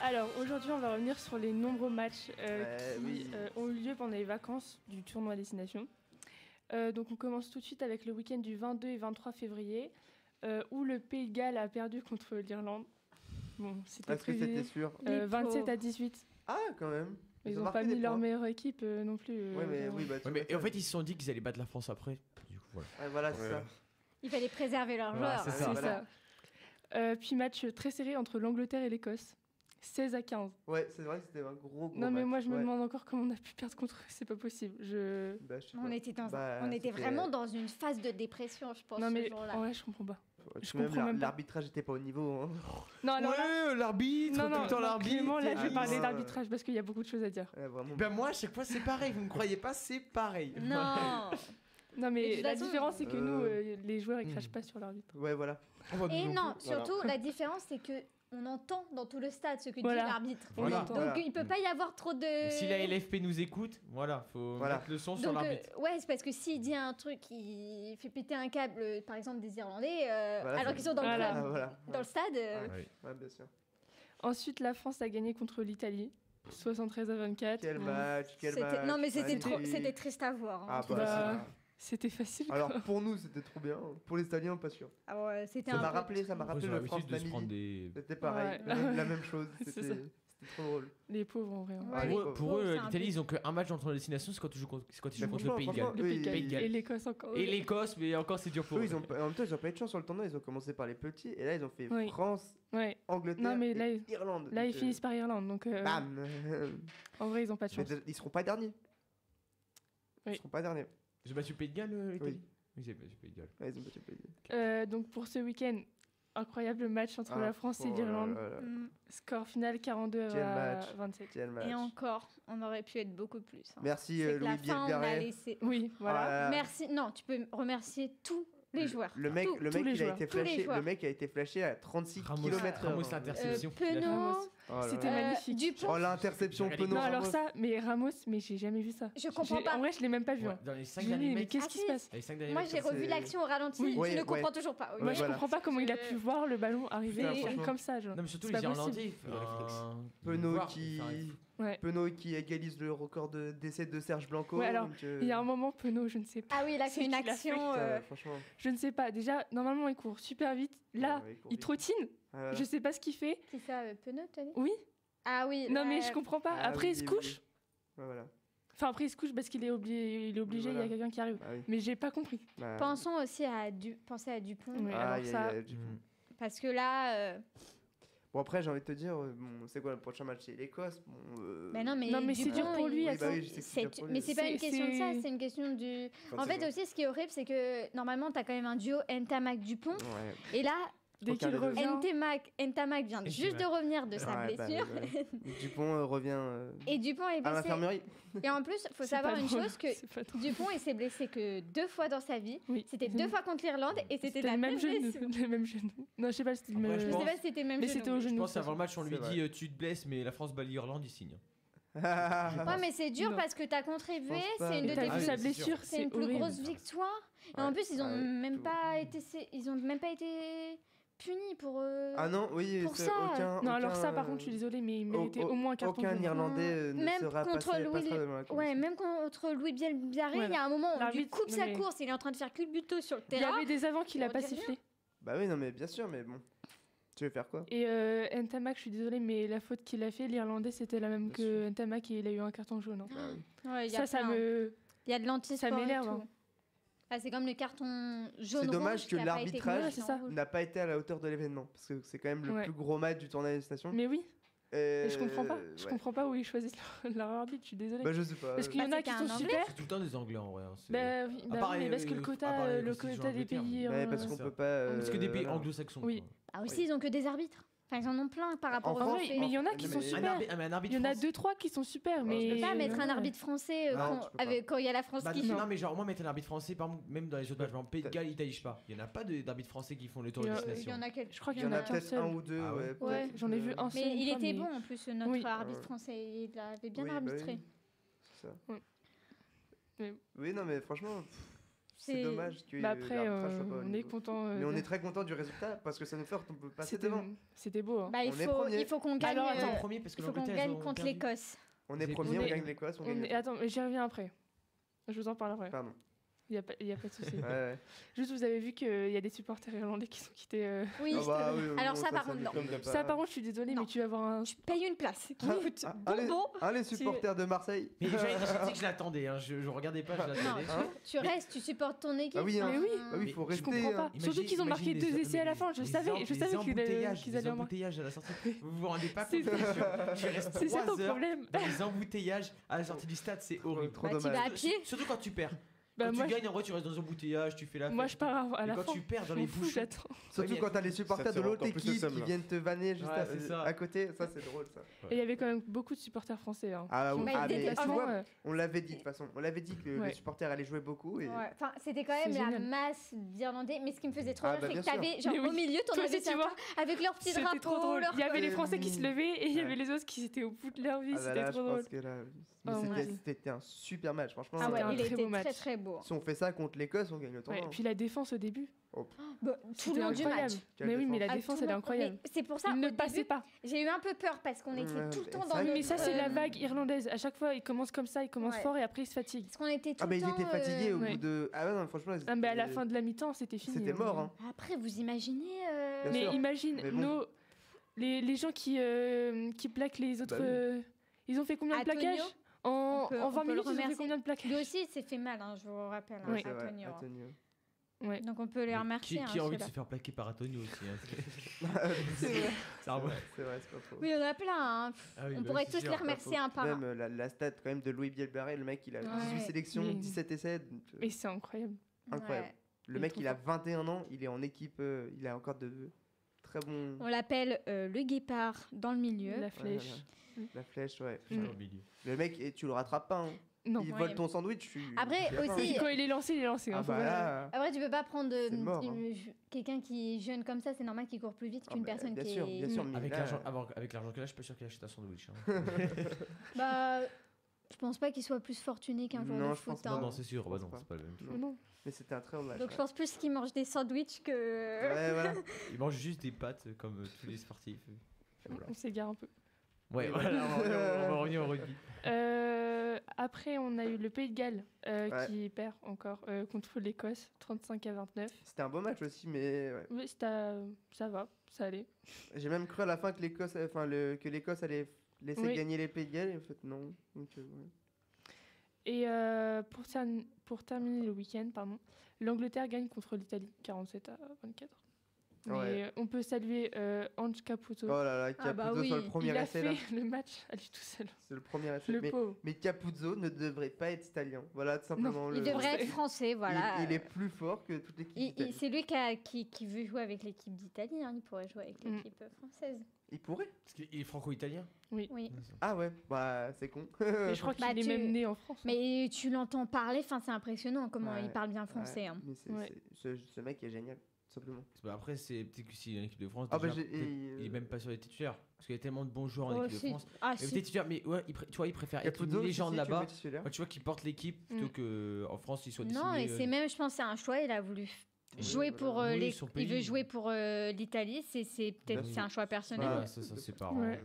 Alors, aujourd'hui, on va revenir sur les nombreux matchs qui oui. ont eu lieu pendant les vacances du tournoi Destination. Donc, on commence tout de suite avec le week-end du 22 et 23 février, où le Pays de Galles a perdu contre l'Irlande. Bon, c'était Est-ce que c'était prévu. sûr? Les 27 pauvres. à 18. Ah, quand même. Ils ont n'ont marqué pas des mis leur points. meilleure équipe non plus. Ouais, mais oui, bah, tu Ouais, mais m'étonnes. en fait, ils se sont dit qu'ils allaient battre la France après. Du coup, voilà. Ouais, voilà, c'est Ouais. ça. Il fallait préserver leurs Voilà, joueurs. c'est C'est ça. voilà. ça. Puis match très serré entre l'Angleterre et l'Écosse. 16-15. Ouais, c'est vrai que c'était un gros Non, mais match, moi, je me ouais. demande encore comment on a pu perdre contre eux. C'est pas possible. Bah, je sais On pas. était, Bah, on était c'était- vraiment dans une phase de dépression, je pense, Non, ce mais jour-là. en vrai, je comprends pas. Parce je que même comprends même pas. l'arbitrage était pas au niveau. Hein. Non, alors là. L'arbitre, Non, tout non, le temps non, l'arbitre. Clément, là, je vais Ah, parler non, d'arbitrage parce qu'il y a beaucoup de choses à dire. Ouais, vraiment. Ben moi, à chaque fois, c'est pareil. Vous ne croyez pas, c'est pareil. Non. Non, Mais de mais toute la façon, différence, c'est que nous, euh, les joueurs, ils crachent pas sur l'arbitre. Ouais, voilà. Et non, Voilà. surtout, la différence, c'est que on entend dans tout le stade ce que Voilà. dit l'arbitre. Voilà. Donc, Voilà. il peut pas y avoir trop de... Si la LFP nous écoute, voilà, faut Voilà. mettre le son sur Donc, l'arbitre. ouais, c'est parce que s'il dit un truc qui fait péter un câble, par exemple des Irlandais, Voilà, alors c'est- qu'ils sont dans Voilà. le Ah, club, voilà. dans le stade, Ouais. Ouais, bien sûr. Ensuite, la France a gagné contre l'Italie, 73-24. Quel Bon, match, quel c'était... match. Non, mais c'était magnifique. triste à voir. hein. Ah, Bah, bah, C'était facile. c'est- Alors pour nous, c'était trop bien. Pour les Italiens, pas sûr. Ah ouais, c'était Ça un m'a peu rappelé, ça m'a Après, rappelé ils ont le France l'habitude de se prendre Namibie. des. C'était pareil, Ouais. la même chose. C'est C'était ça. c'était trop drôle. Les pauvres, en vrai. hein. Ah, les Pour eux, pauvres. pour eux, C'est un l'Italie, peu- ils ont qu'un match entre les destinations, c'est quand tu joues contre, c'est quand ils jouent Mais contre le Pays de franchement, Galles. Le Pays de oui, Galles ils- et l'Écosse encore. Et l'Écosse, mais encore c'est dur pour Eux, eux. ils ont, en même temps, ils ont pas eu de chance sur le tournoi. Ils ont commencé par les petits et là, ils ont fait Oui. France, Ouais. Angleterre, Non, mais et là, Irlande. Là, ils Donc, finissent par Irlande, donc Bam. en vrai, ils ont pas de Mais chance. ils seront pas derniers. Oui. Ils seront pas derniers. Ils ont battu le Pays de Galles, l'Italie Oui. Oui, ils ont battu le Pays de Galles. Ouais, ils ont battu le pays. Donc pour ce week-end, incroyable match entre Ah, la France et oh là l'Irlande. là là. Mm. Score final 42 Quel à match. 27. Quel match. Et encore, on aurait pu être beaucoup plus. hein. Merci C'est que la Louis fin, on a Bielgaret. laissé... Oui, voilà. Ah là là. Merci. Non, tu peux remercier tous les joueurs. Le mec, Tous- le tous mec, les il a joueurs. été Tous les flashé. joueurs. Le mec a été flashé à 36 Ramos, km/h. Ramos, l'interception. qu'il a fait. Penaud, C'était magnifique. Dupont. Oh l'interception J'ai regardé Penaud. Non, alors Ramos. ça, mais Ramos, mais j'ai jamais vu ça. Je comprends pas. En vrai, je l'ai même pas vu. Ouais, hein. dans les 5 Je me dis, derniers mais mètres. qu'est-ce Ah, qui si. se passe Les 5 derniers Moi, mètres, j'ai ça, revu c'est- l'action au ralenti. Oui. Je Ouais, ne ouais. comprends toujours pas. Moi, je voilà. comprends pas comment il a pu voir le ballon arriver Putain, franchement. comme ça. Genre. Non, mais surtout C'est les pas possible. Irlandais. Penaud qui... Ouais. Penaud qui égalise le record d'essai de Serge Blanco. Ouais, alors, donc, Il y a un moment, Penaud, je ne sais pas. Ah oui, il a fait C'est une qu'il a fait, action. putain, franchement. Je ne sais pas. Déjà, normalement, il court super vite. Là, Ouais, court il vite. trottine. Ah, voilà. Je sais pas ce qu'il fait. C'est ça, Penaud, t'as dit Oui. Ah oui. Non, mais là, je comprends pas. Ah Après, oui, il se oui, couche. Ouais, voilà. Enfin, après, il se couche parce qu'il est obligé. Il est obligé. Il y Voilà. a quelqu'un qui arrive. Bah oui. Mais j'ai pas compris. Bah, Pensons aussi à penser à Dupont. Oui, ah, alors ça. Parce que là. Bon après j'ai envie de te dire, bon, c'est quoi le prochain match? C'est l'Écosse. Bon, Bah non, mais, Non, mais c'est Dupont, dur pour lui, Oui, attends. bah oui, je sais que c'est dur pour lui. Mais c'est pas une C'est- question de ça, c'est- c'est une question du. Fin En de fait, saison. aussi, ce qui est horrible, c'est que normalement, t'as quand même un duo Ntamak-Dupont. Ouais. Et là, Dès Aucun qu'il des deux. revient. Ntamak vient juste de revenir de sa Ouais, bah, blessure. ouais. Dupont revient Et Dupont est à blessé. l'infirmerie. Et en plus, faut C'est savoir pas une drôle. chose que C'est pas drôle. Dupont, il s'est blessé que 2 fois dans sa vie. Oui. C'était 2 fois contre l'Irlande et c'était la le même même genou. blessure. Le même genou. Non, je sais pas, c'était le Après, même. je Je pense- sais pas si c'était le même Mais genou. c'était au Je genou. pense qu'avant le match, on lui C'est dit vrai. tu te blesses, mais la France bat l'Irlande, il signe. Ouais, mais c'est dur Non. parce que t'as contribué, Je pense pas. c'est une Et de t'as tes Ah vu oui, sa c'est blessure, c'est une plus horrible. grosse victoire. Et en Ouais. plus, ils ont Ouais, même tout. pas été ils ont même pas été punis pour Ah non, oui, Pour c'est ça. aucun. Non, alors aucun, ça, par contre, je suis désolée, mais il méritait au moins un carton Aucun jaune. Irlandais ne Même sera contre passé, Louis- passera devant la Ouais, commission. même contre Louis Bielbiarré, Voilà. il y a un moment où on lui L'arbitre, coupe non, sa mais- course, il est en train de faire culbuto sur le Il y terrain. avait des avants qu'il a On pas dirait sifflé. Bah oui, non, mais bien sûr, mais bon. Tu veux faire quoi? Et Ntamak, je suis désolée, mais la faute qu'il a fait, l'Irlandais, c'était la même Bien que Ntamak et il a eu un carton jaune. hein. Bah oui. Ouais, il y a Ça plein. me. Il y a de l'anti-sport ça m'énerve, et tout. hein. Ah, c'est comme le carton jaune. C'est dommage rouge que qui a pas été l'arbitrage rouge, c'est non, ça. rouge. N'a pas été à la hauteur de l'événement. Parce que c'est quand même le Ouais. plus gros match du tournoi des stations. Mais oui, Et et je comprends pas. Je ouais. comprends pas où ils choisissent leur arbitre, je suis désolée. Bah je sais pas. Parce qu'il y en Bah, a c'est qui qu'un sont Anglais. super. C'est tout le temps des Anglais en vrai. hein, c'est- Bah oui, bah part oui, mais les- parce que le à quota, part les le constitutions quota des Angleterre, pays. Ouais, parce qu'on ça. peut pas. Parce que des pays voilà. anglo-saxons. Oui. quoi. Ah aussi, ils ont que des arbitres. Enfin, ils en ont plein par rapport En aux En France, vrai, Français. mais il y en a Non, qui mais sont un super. Un arbitre Il y en a France- 2-3 qui sont super, tu mais. Tu peux pas mettre un Ouais. arbitre français Non, quand, tu peux pas. quand il y a la France Bah, qui non, joue. mais genre, au moins mettre un arbitre français, par exemple, même dans les autres matchs, par exemple, Pays de Galles, Italie, je sais pas. Il y en a pas d'arbitres français qui font le tour Il y de a- destination. Il y en a quelques. Je crois Il qu'il y en a qu'un peut-être seul. un ou deux. Ah ouais. Ouais, Ouais, peut-être, j'en ai vu un seul. Mais une il fois, était mais- bon en plus, notre Oui. arbitre Ouais. français. Il avait bien Oui, bah arbitré. oui. C'est ça. Mais- Oui, non, mais franchement, c'est C'est- dommage que Bah après, l'arbitrage soit pas au on est niveau. content. Mais on est très content du résultat parce que ça nous fait on peut passer devant. C'était beau. hein. Bah, On est premier. il faut qu'on gagne, Alors, attends, premier parce que il faut qu'on l'Angleterre, ils gagne ont contre perdu. l'Écosse. On est Vous premier, êtes- on gagne l'Écosse, on On gagne. est- Attends, mais j'y reviens après. Je vous en parle après. Pardon. Il n'y a pas de souci. Ouais. Juste, vous avez vu qu'il y a des supporters irlandais qui sont quittés. Oui. Ah bah oui, Alors bon, ça, par contre, nous non. tombe pas. Ça, par contre, je suis désolée, Non. mais tu vas avoir un. Tu payes une place. Qui Ah, coûte allez, bonbon. les supporters de Marseille. Mais j'ai dit que je l'attendais, hein. je regardais pas, je Non, l'attendais. tu restes, tu supportes ton équipe. Ah oui, hein. Mais oui. Ah oui, il faut Je rester. comprends pas. Imagine- Surtout qu'ils ont marqué imagine 2 les- essais à la fin. Je les savais les qu'ils embouteillages, qu'ils les allaient en marquer. embouteillages à la sortie. Vous vous rendez pas C'est compte tu restes C'est ça 3 ton heures problème. dans les embouteillages à la sortie du stade, c'est horrible. Trop Bah, tu dommage. vas à pied. Surtout quand tu perds. Bah, Quand moi, tu gagnes, en vrai, tu restes dans les embouteillages, tu fais la fête. moi, je pars à Et la quand fin. tu perds dans Je les m'en fous, bouchons. j'attends. Surtout Ouais, quand t'as les supporters ça te de rend l'autre encore plus équipe seum, qui là. viennent te vanner juste Ouais, c'est ça. à côté, ça c'est drôle ça. Et il y avait quand même beaucoup de supporters français. Hein, Ah, qui ont oui, fait ah, des mais tu déplacements, vois, on l'avait dit de toute façon, on l'avait dit que Ouais. les supporters allaient jouer beaucoup et Ouais. Enfin, c'était quand même C'est la génial. masse d'Irlandais. Mais ce qui me faisait trop Ah, rire, bah, c'est bien que t'avais, genre, Mais oui. au milieu, t'en Toi avais aussi, tu certains vois. avec leur petit C'était drapeau. trop drôle. leur Il y avait les col. Français qui se levaient et il y Ouais. avait les autres qui étaient au bout de leur vie. ah bah C'était là, trop je drôle. pense que là, mais Oh, c'était- ouais. c'était un super match franchement. Ah ouais, C'était un il très était beau match. très très beau. Si on fait ça contre l'Écosse, on gagne le Ouais, tournoi. et puis la défense au début. Bah, tout C'était le long du incroyable. match. Quelle Mais oui, mais la Ah, défense, tout elle est le- incroyable. mais c'est pour ça, Ils au ne passaient début, pas. j'ai eu un peu peur parce qu'on était Ouais, tout le mais temps c'est dans vrai notre... Mais ça, c'est la euh, vague irlandaise. À chaque fois, ils commencent comme ça, ils commencent Ouais. fort et après ils se fatiguent. Parce qu'on était tout Ah bah le ils temps... étaient fatigués au ouais. bout de. Ah ouais non franchement. Ah, mais à la c'était- fin de la mi-temps, c'était fini. C'était mort hein. Après, vous imaginez... Bien Mais sûr. imagine, Mais bon. les gens qui plaquent les autres. Bah oui. Ils ont fait combien de Antonio, plaquages en, on peut- en on 20 peut le minutes, ils ont fait remercier. combien de plaquages Lui aussi, il s'est fait mal, hein, je vous rappelle, hein, Ouais, c'est vrai, Antonio. Antonio. Ouais. Donc on peut les remercier. Qui hein, a envie de ceux-là. se faire plaquer par Antonio aussi hein, C'est vrai. c'est un- C'est vrai, c'est pas faux. Oui, on a plein. Hein. Ah oui, On bah pourrait oui, tous c'est les sûr. remercier un par un. Même la stat quand même de Louis Bielbarré, le mec il a 18 Ouais. sélections, Mais- 17 essais. Mais c'est incroyable. Incroyable. Ouais. Le Il est mec trop il a fort. 21 ans, il est en équipe, il a encore de très bons. On l'appelle le guépard dans le milieu. La Ouais, flèche. La flèche, ouais. Putain, Mm. au milieu. Le mec, et tu le rattrapes pas. Hein. Non. Il Ouais. vole ton sandwich. Après, tu y vas pas. aussi- Quand il est lancé, il est lancé. hein, Ah faut bah pas- là. Après, tu peux pas prendre C'est mort, quelqu'un qui est jeune comme ça, c'est normal qu'il court plus vite Ah qu'une bah, personne bien qui sûr, est. bien sûr, mais Avec là, l'argent qu'elle a, je suis pas sûr qu'il achète un sandwich. hein. Bah, je pense pas qu'il soit plus fortuné qu'un joueur Non, de je pense foot. pas. hein. Non, non, c'est sûr. je Bah pense non, pas. c'est pas le même. Non. Non. Mais c'était un très bon match. Donc je pense plus qu'il mange des sandwichs que. Ouais, voilà. Il mange juste des pâtes comme tous les sportifs. On s'égare un peu. Ouais, Oui, voilà, on va revenir au rugby. Après, on a eu le Pays de Galles Ouais. qui perd encore contre l'Écosse, 35-29. C'était un beau match aussi, mais ouais. Oui, ça va, ça allait. J'ai même cru à la fin que l'Écosse, que l'Écosse allait laisser Oui. gagner les Pays de Galles, et en fait non. Donc, ouais. Et pour terminer le week-end, l'Angleterre gagne contre l'Italie, 47-24. Mais Ouais. on peut saluer Ange Caputo. Oh là là, Capuzzo bah oui. sur le premier Il a essai fait là. le match à lui tout seul. C'est le premier essai. Le Mais, pauvre. mais Capuzzo ne devrait pas être italien. Voilà, tout simplement. Il devrait être français, voilà. Il est plus fort que toute l'équipe. d'Italie. C'est lui qui veut jouer avec l'équipe d'Italie. Hein. Il pourrait jouer avec Mm. l'équipe française. Il pourrait. Parce qu'il est franco-italien. Oui. Ah ouais, bah c'est con. Et je crois Bah, qu'il est même né en France. hein. Mais tu l'entends parler, c'est impressionnant comment Ouais. il parle bien français. Hein. Mais Ouais. ce mec est génial, tout simplement. Après, c'est peut-être que si l'équipe de France, Ah bah, déjà, j'ai- peut-être, et, il est même pas sur les titulaires. Parce qu'il y a tellement de bons joueurs en Oh, équipe de si. France. Ah, Mais si. peut-être titulaire, mais ouais, tu vois, il préfère être Capuzzo, une légende si, tu le là-bas. mets titulaire. Tu vois, qui porte l'équipe plutôt qu'en France, il soit Non, désigné. et c'est même, je pense, c'est un choix. Il a voulu jouer voilà. pour Oui, son il veut pays. jouer pour l'Italie. C'est peut-être Oui. c'est un choix personnel. Bah, Ouais, ça, c'est pas. Ouais.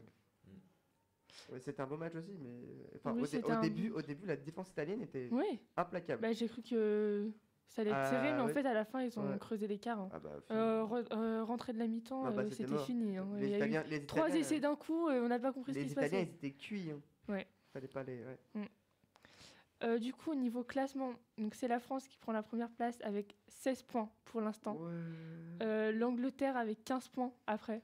Ouais, c'était un beau match aussi, mais enfin, Oui, c'était un- au début, la défense italienne était Oui, implacable. bah, j'ai cru que ça allait être Ah, serré, mais en ouais. fait, à la fin, ils ont Ouais. creusé l'écart. hein. Ah bah, Rentrée de la mi-temps, Ah bah, c'était c'était mort. fini. hein. les Il y a eu Italiens, les 3 Italiens, essais d'un coup, on n'a pas compris ce les qui se Italiens, passait. ils étaient cuits. Hein. Ouais. Fallait pas les. Ouais. Du coup, au niveau classement, donc c'est la France qui prend la première place avec 16 points pour l'instant. L'Angleterre avec 15 points après.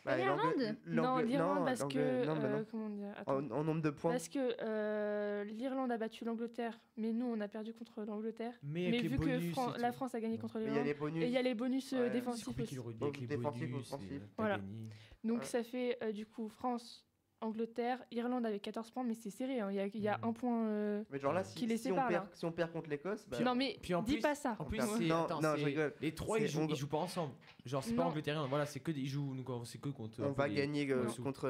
Bah, l'Irlande Non, l'Irlande parce que... non, bah non. comment dire attends. En nombre de points. Parce que l'Irlande a battu l'Angleterre, mais nous, on a perdu contre l'Angleterre. Mais Mais avec les vu bonus. que et la tout. France a gagné contre Mais il y a l'Irlande, les bonus. et il y a les bonus Ouais, C'est défensifs compliqué aussi. le rugby avec les Défensif, bonus. offensif. t'as Voilà. gagné. Donc Ouais. ça fait du coup France, Angleterre, Irlande avec 14 points, mais c'est serré. hein. Il y a Mhm. un point. Mais genre là, Qui les si on sépare, perd, là. si on perd contre l'Écosse, bah, Non mais Puis en dis plus- pas ça. En plus, Non, c'est. non, attends, je c'est- rigole. Les trois, C'est- ils jouent pas ensemble. Genre, c'est pas Non. Angleterre. Voilà, c'est que ils jouent. Donc, c'est que contre. on va gagner Non. contre. C'est contre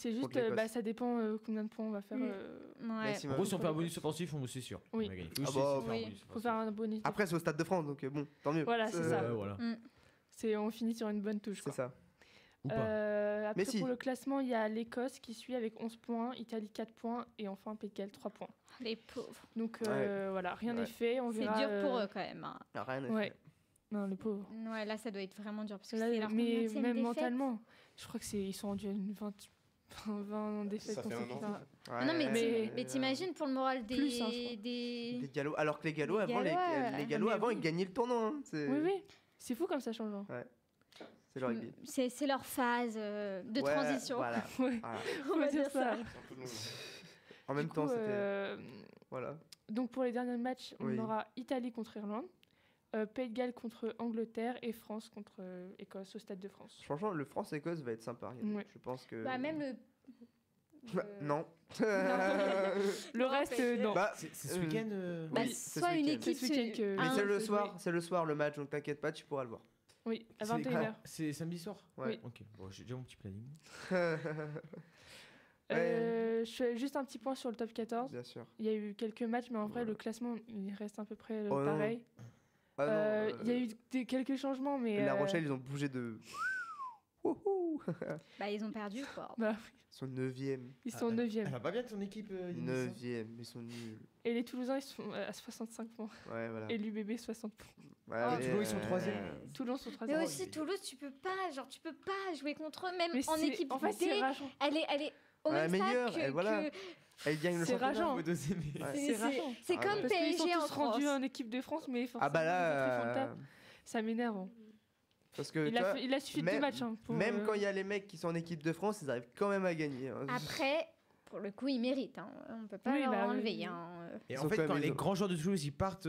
juste, l'Écosse. ça dépend combien de points on va faire. Mm. Mais Ouais. si, En gros, si on fait un Contre bonus offensif, c'est sûr. Oui. On va gagner. Ah c'est- bah, c'est faire un oui. bonus Faut offensif. faire un bonus. Après, c'est au Stade de France, donc bon, tant mieux. Voilà, c'est ça. Ouais, voilà. On finit sur une bonne touche. C'est quoi. ça. Ou pas. Après, si. pour le classement, il y a l'Écosse qui suit avec 11 points, Italie 4 points et enfin Pays de Galles 3 points. Les pauvres. Donc Ouais. voilà, rien Ouais. n'est fait. On C'est verra, dur pour eux quand même. Hein. Y a rien à Ouais. faire. Non, les pauvres. Ouais, là, ça doit être vraiment dur. Parce que Là, c'est leur mais combienième même défaite. mentalement, je crois qu'ils sont rendus à une 20 défaites Ça fait un an. consécutives. Ah non, mais Mais- t'imagines pour le moral des... Plus, hein, je crois. Les Gallois, alors que les Gallois Les avant, Gallois, les Gallois mais avant oui. ils gagnaient le tournoi. Hein. Oui, oui. C'est fou comme ça change. Hein. C'est le rugby. C'est leur phase de Ouais, transition. Voilà. Ouais. Voilà. On va dire ça. En même Du temps, coup, c'était. Voilà. Donc pour les derniers matchs, Oui. on aura Italie contre Irlande, Pays de Galles contre Angleterre et France contre Écosse au Stade de France. Franchement, le France-Écosse va être sympa. Ouais. Je pense que. Bah, même le... Non. Le Non, reste, Pays de Galles. non. Bah, C'est ce week-end Bah, oui, c'est soit ce une week-end. équipe... C'est ce week-end que- Mais Ah, c'est le se soir, jouer. c'est le soir le match, donc t'inquiète pas, tu pourras le voir. Oui, à C'est- 21h. C'est samedi soir. Ouais. Ok, bon, j'ai déjà mon petit planning. Je fais juste un petit point sur le top 14. Bien sûr. Il y a eu quelques matchs, mais en vrai, Ouais. le classement, il reste à peu près Oh non. pareil. Ah non, Il y a eu quelques changements, mais... La Rochelle, ils ont bougé de. Wouhou. Bah, ils ont perdu, quoi. bah, Ils sont 9ème. ils sont Elle 9e. va pas bien ton équipe, Yanis, hein 9ème, ils sont nuls. Et les Toulousains, ils sont à 65 points. Ouais, voilà. Et l'UBB, 60 points. Ouais, Ah, mais, Toulon, ils sont 3e. Toulon sont 3 Mais Oh, aussi, Toulouse, tu peux pas jouer contre eux, même Mais en c'est- équipe en fait, D. c'est rageant. Elle est au Ouais, même meilleure, stade que... elle, voilà. que- Elle gagne le C'est championnat. rageant. Faut doser, mais- Ouais. C'est rageant. C'est Ah comme ouais. Parce qu'ils sont PSG en tous rendus France. en équipe de France, mais forcément, Ah bah ils font là. table. Ça m'énerve. Hein. Parce que tu vois, Il a suffi de même- 2 matchs. Hein, pour, même quand il y a les mecs qui sont en équipe de France, ils arrivent quand même à gagner. Hein. Après, pour le coup, ils méritent. Hein. On peut pas Oui, leur bah oui, enlever. oui. Hein. Et Ils en sont fait, quand quand même- les grands joueurs de Toulouse ils partent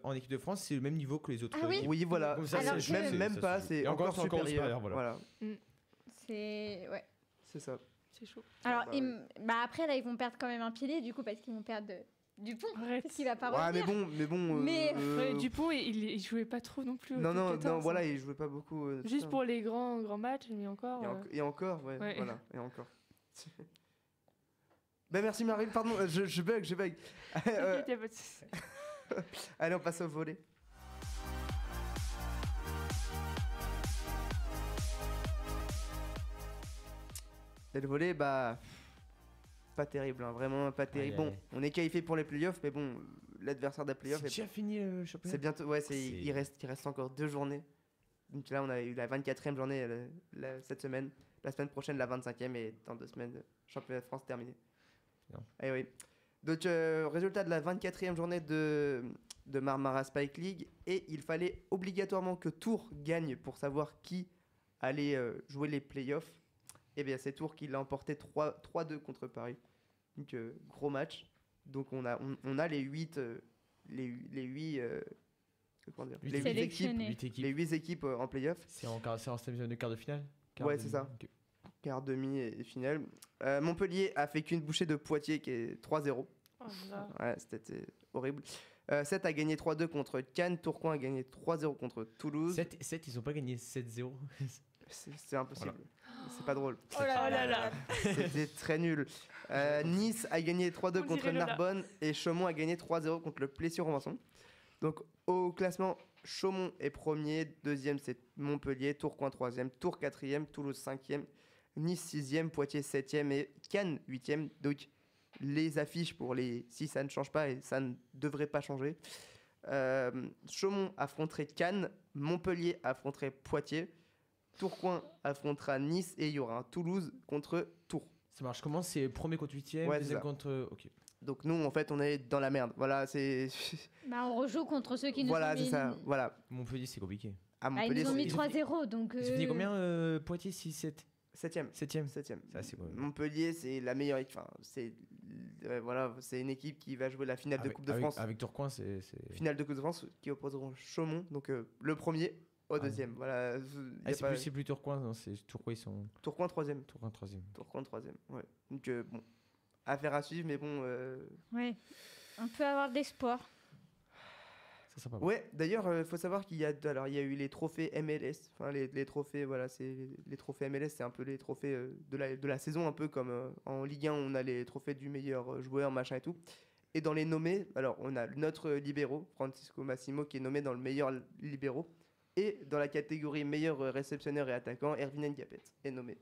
en équipe de France, c'est le même niveau que les autres Ah oui équipes. Oui, voilà. Comme ça, Alors c'est- que- c'est- Même ça pas, se joue. c'est Et encore supérieur. supérieur, Voilà. C'est... Ouais. C'est ça. C'est chaud. Alors, bah bah après, là, ils vont perdre quand même un pilier, du coup, parce qu'ils vont perdre Dupont. Arrête. Parce qu'il va pas Ouais, mais revenir. bon. Mais- Ouais, Dupont, il jouait pas trop non plus. au Non, top non, 14, voilà, hein. il jouait pas beaucoup. Juste putain. pour les grands matchs, mais encore. Et encore, ouais, Ouais. voilà, et encore. Ben merci Marie, pardon, je bug. T'inquiète, y a pas de souci. Allez, on passe au volley. Et le volley, bah, pas terrible, hein, vraiment pas terrible. Aïe, aïe, Bon, on est qualifié pour les playoffs, mais bon, l'adversaire des playoffs, C'est déjà fini le championnat. c'est bientôt, ouais, C'est- il reste encore 2 journées. Donc là, on a eu la 24e journée cette semaine. La semaine prochaine, la 25e, et dans 2 semaines, championnat de France terminé. Non. Eh oui. Donc, résultat de la 24e journée de Marmara Spike League, et il fallait obligatoirement que Tours gagne pour savoir qui allait jouer les playoffs. Et bien, c'est Tours qui l'a emporté 3-2 contre Paris. Donc, gros match. Donc, on a les 8 comment dire, les 8 équipes, Sélectionnés. 8 équipes. les 8 équipes en playoff. C'est en de quart de finale. Ouais, c'est ça. Ok. Quart, demi et finale. Montpellier a fait qu'une bouchée de Poitiers qui est 3-0. Oh là là. Ouais, c'était horrible. 7 a gagné 3-2 contre Cannes. Tourcoing a gagné 3-0 contre Toulouse. 7, ils ont pas gagné 7-0. C'est impossible. C'est pas drôle. Oh là là là. C'était très nul. Nice a gagné 3-2 On contre dirait Lola. Narbonne et Chaumont a gagné 3-0 contre le Plessis-Robinson. Donc au classement, Chaumont est premier, deuxième c'est Montpellier, Tourcoing troisième, Tours quatrième, Toulouse cinquième, Nice sixième, Poitiers septième et Cannes huitième. Donc les affiches pour les 6 ça ne change pas et ça ne devrait pas changer. Chaumont affronterait Cannes, Montpellier affronterait Poitiers, Tourcoing affrontera Nice et il y aura un Toulouse contre Tours. Ça marche comment? C'est premier contre 8ème, Ouais, c'est deuxième ça. contre. Ok. Donc nous en fait on est dans la merde. Voilà, c'est Bah, on rejoue contre ceux qui nous voilà, ont c'est mis... ça. Voilà. Montpellier, c'est compliqué. À Bah, ils Montpellier, nous ont mis ils ont 3-0, donc... Ils ont fini combien Poitiers 6, 7 7ème. 7ème. 7ème. Ça, c'est bon. Montpellier, c'est la meilleure équipe. Enfin, voilà, c'est une équipe qui va jouer la finale de Coupe de France. Avec Tourcoing, c'est. Finale de Coupe de France qui opposeront Chaumont, donc le premier au deuxième. Voilà. Ah, c'est plus Tourcoing, non, c'est Tourcoing, ils sont. Tourcoing troisième. Tourcoing 3ème. Tourcoing troisième. Ouais. Donc bon, affaire à suivre, mais bon. Ouais. On peut avoir de l'espoir. Ça sera pas mal. Ouais. D'ailleurs, il faut savoir qu'il y a eu les trophées MLS. Enfin, les trophées, voilà, c'est les trophées MLS, c'est un peu les trophées de la saison, un peu comme en Ligue 1, on a les trophées du meilleur joueur, machin et tout. Et dans les nommés, alors on a notre libéro, Francisco Massimo, qui est nommé dans le meilleur libéro. Et dans la catégorie meilleur réceptionneur et attaquant, Erwin Ndiapet est nommé.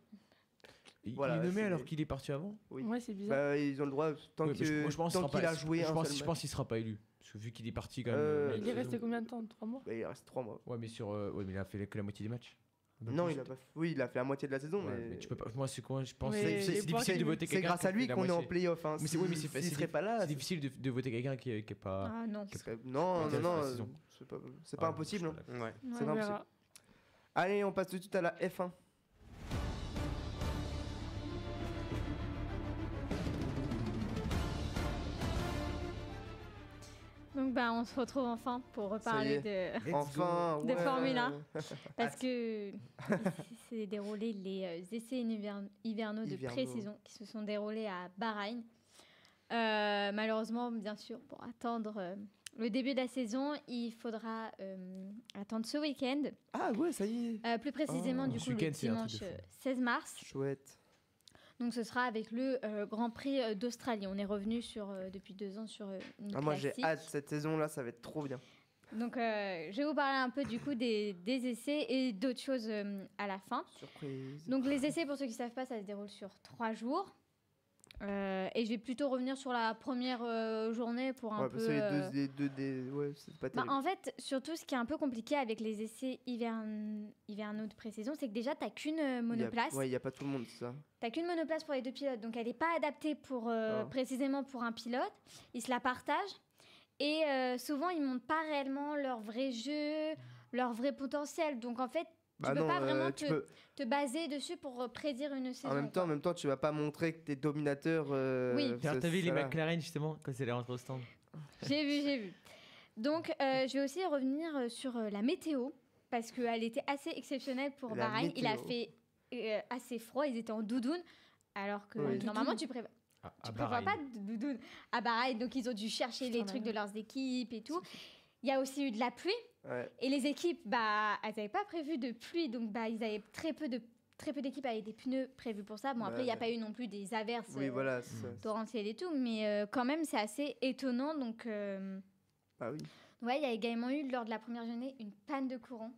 Il Voilà, est nommé c'est- alors qu'il est parti avant. Oui. Ouais, c'est bizarre. Bah, ils ont le droit tant Ouais, mais que- moi, je pense tant qu'il sera qu'il pas- a joué je un pense, seul je match. pense qu'il sera pas élu. Parce que vu qu'il est parti quand même. Il Il est resté combien de temps? 3 mois? Bah, il reste 3 mois. Ouais, mais ouais, mais il a fait que la moitié des matchs. Un peu Non, plus. il a pas. Oui, il a fait la moitié de la saison, Ouais, mais. mais tu peux pas. Moi, c'est quoi? Je pense Mais que les c'est points difficile de qu'il- voter C'est quelqu'un. grâce à qui lui fait la qu'on est en moitié. playoff. Hein. Mais c'est- oui, mais c'est S'il facile. serait pas là. C'est difficile de voter quelqu'un qui est pas. Ah non. ce serait- Non, Peut-être non, la non. saison. C'est pas Ah, impossible. je hein. suis pas d'accord. Ouais. Ouais, C'est on pas verra. Allez, on passe tout de suite à la F1. Donc on se retrouve enfin pour reparler de Let's Enfin, De ouais. Formule 1. parce que c'est déroulé les essais hivernaux de Hivernaux. pré-saison qui se sont déroulés à Bahreïn. Malheureusement, bien sûr, pour attendre le début de la saison, il faudra attendre ce week-end. Ah ouais, ça y est. Plus précisément, Oh. du Ce coup, le week-end, c'est un truc dimanche de fou. 16 mars. Chouette. Donc ce sera avec le Grand Prix d'Australie. On est revenu depuis 2 ans sur une Ah, moi, j'ai classique. hâte. Cette saison-là, ça va être trop bien. Donc je vais vous parler un peu du coup des essais et d'autres choses à la fin. Surprise. Donc les essais, pour ceux qui ne savent pas, ça se déroule sur 3 jours. Et je vais plutôt revenir sur la première journée pour un Ouais, peu... parce que les deux ouais, c'est pas terrible. En fait, surtout ce qui est un peu compliqué avec les essais hivernaux de pré-saison, c'est que déjà, tu n'as qu'une monoplace. Ouais, il n'y a pas tout le monde, c'est ça. Tu n'as qu'une monoplace pour les 2 pilotes, donc elle n'est pas adaptée pour, Ah. précisément pour un pilote. Ils se la partagent. Et souvent, ils ne montrent pas réellement leur vrai jeu, leur vrai potentiel. Donc en fait, tu peux pas vraiment te baser dessus pour prédire une saison. En même temps, tu vas pas montrer que t'es dominateur. Oui. Alors, t'as vu les ça va. McLaren justement quand c'est les rentrées au stand. J'ai vu. Donc, je vais aussi revenir sur la météo, parce qu'elle était assez exceptionnelle pour La Bahreïn. Il a météo. fait assez froid, ils étaient en doudoune, alors que Oui. normalement, tu prévois pas de doudoune à Bahreïn. Donc, ils ont dû chercher Putain, les trucs mais de leurs équipes et tout. Il y a aussi eu de la pluie, Ouais. et les équipes, elles n'avaient pas prévu de pluie, donc ils avaient très peu d'équipes avec des pneus prévus pour ça. Bon, après, il n'y a Ouais. pas eu non plus des averses Oui, voilà. c'est ça. torrentielles et tout, mais quand même, c'est assez étonnant. Donc, Ah oui. ouais, il y a également eu, lors de la première journée, une panne de courant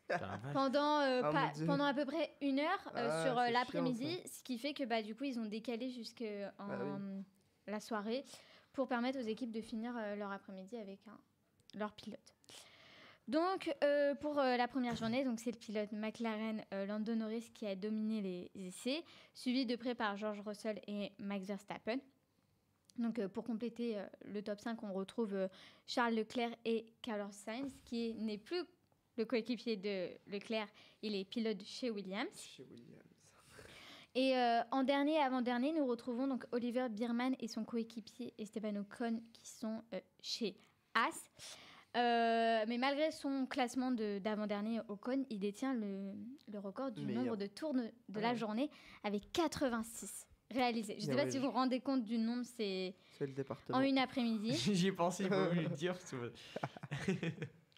Ah, pendant, Oh mon Dieu. pendant à peu près 1 heure Ah, sur c'est l'après-midi, chiant, ce qui fait que du coup, ils ont décalé jusqu'en oui. la soirée pour permettre aux équipes de finir leur après-midi avec leur pilote. Donc, pour la première journée, donc c'est le pilote McLaren Lando Norris qui a dominé les essais, suivi de près par George Russell et Max Verstappen. Donc, pour compléter le top 5, on retrouve Charles Leclerc et Carlos Sainz, qui n'est plus le coéquipier de Leclerc, il est pilote chez Williams. Chez Williams. Et en dernier et avant-dernier, nous retrouvons donc Oliver Biermann et son coéquipier Esteban Ocon qui sont chez Haas. Mais malgré son classement d'avant-dernier, Ocon, il détient le record du Meilleur. nombre de tours de Ah la ouais. journée avec 86 réalisés. Je ne sais Bien pas oui, si vous vous rendez compte du nombre, c'est C'est le département. en une après-midi. J'y ai pensé, il faut le dire. Parce que...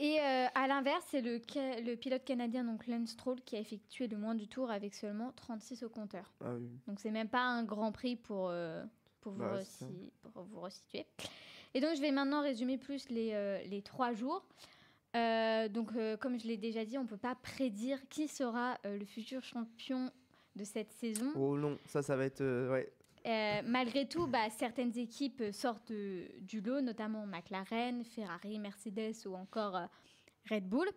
Et à l'inverse, c'est le pilote canadien, donc Lance Stroll, qui a effectué le moins du tour avec seulement 36 au compteur. Ah oui. Donc c'est même pas un grand prix pour Bah, c'est ça. pour vous resituer. Et donc je vais maintenant résumer plus les 3 jours. Donc comme je l'ai déjà dit, on ne peut pas prédire qui sera le futur champion de cette saison. Oh non, ça va être. Ouais. Malgré tout, certaines équipes sortent du lot, notamment McLaren, Ferrari, Mercedes ou encore Red Bull.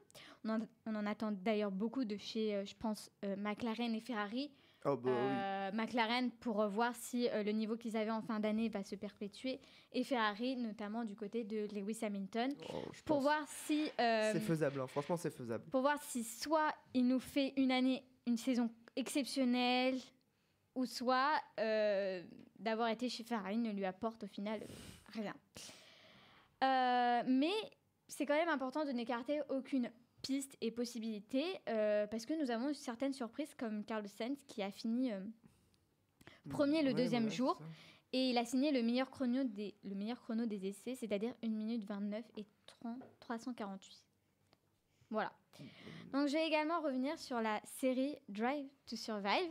On en attend d'ailleurs beaucoup de chez, je pense, McLaren et Ferrari. Oh bah McLaren pour voir si le niveau qu'ils avaient en fin d'année va se perpétuer. Et Ferrari, notamment du côté de Lewis Hamilton. oui. Oh, je Pour pense. voir si... C'est faisable, hein. Franchement, c'est faisable. Pour voir si soit il nous fait une saison exceptionnelle, ou soit d'avoir été chez Ferrari ne lui apporte au final rien. Mais c'est quand même important de n'écarter aucune piste et possibilité parce que nous avons certaines surprises comme Carlos Sainz qui a fini premier le Ouais, deuxième voilà, jour c'est ça. et il a signé le meilleur chrono des essais, c'est-à-dire 1 minute 29 et 348. Voilà. Donc je vais également revenir sur la série Drive to Survive.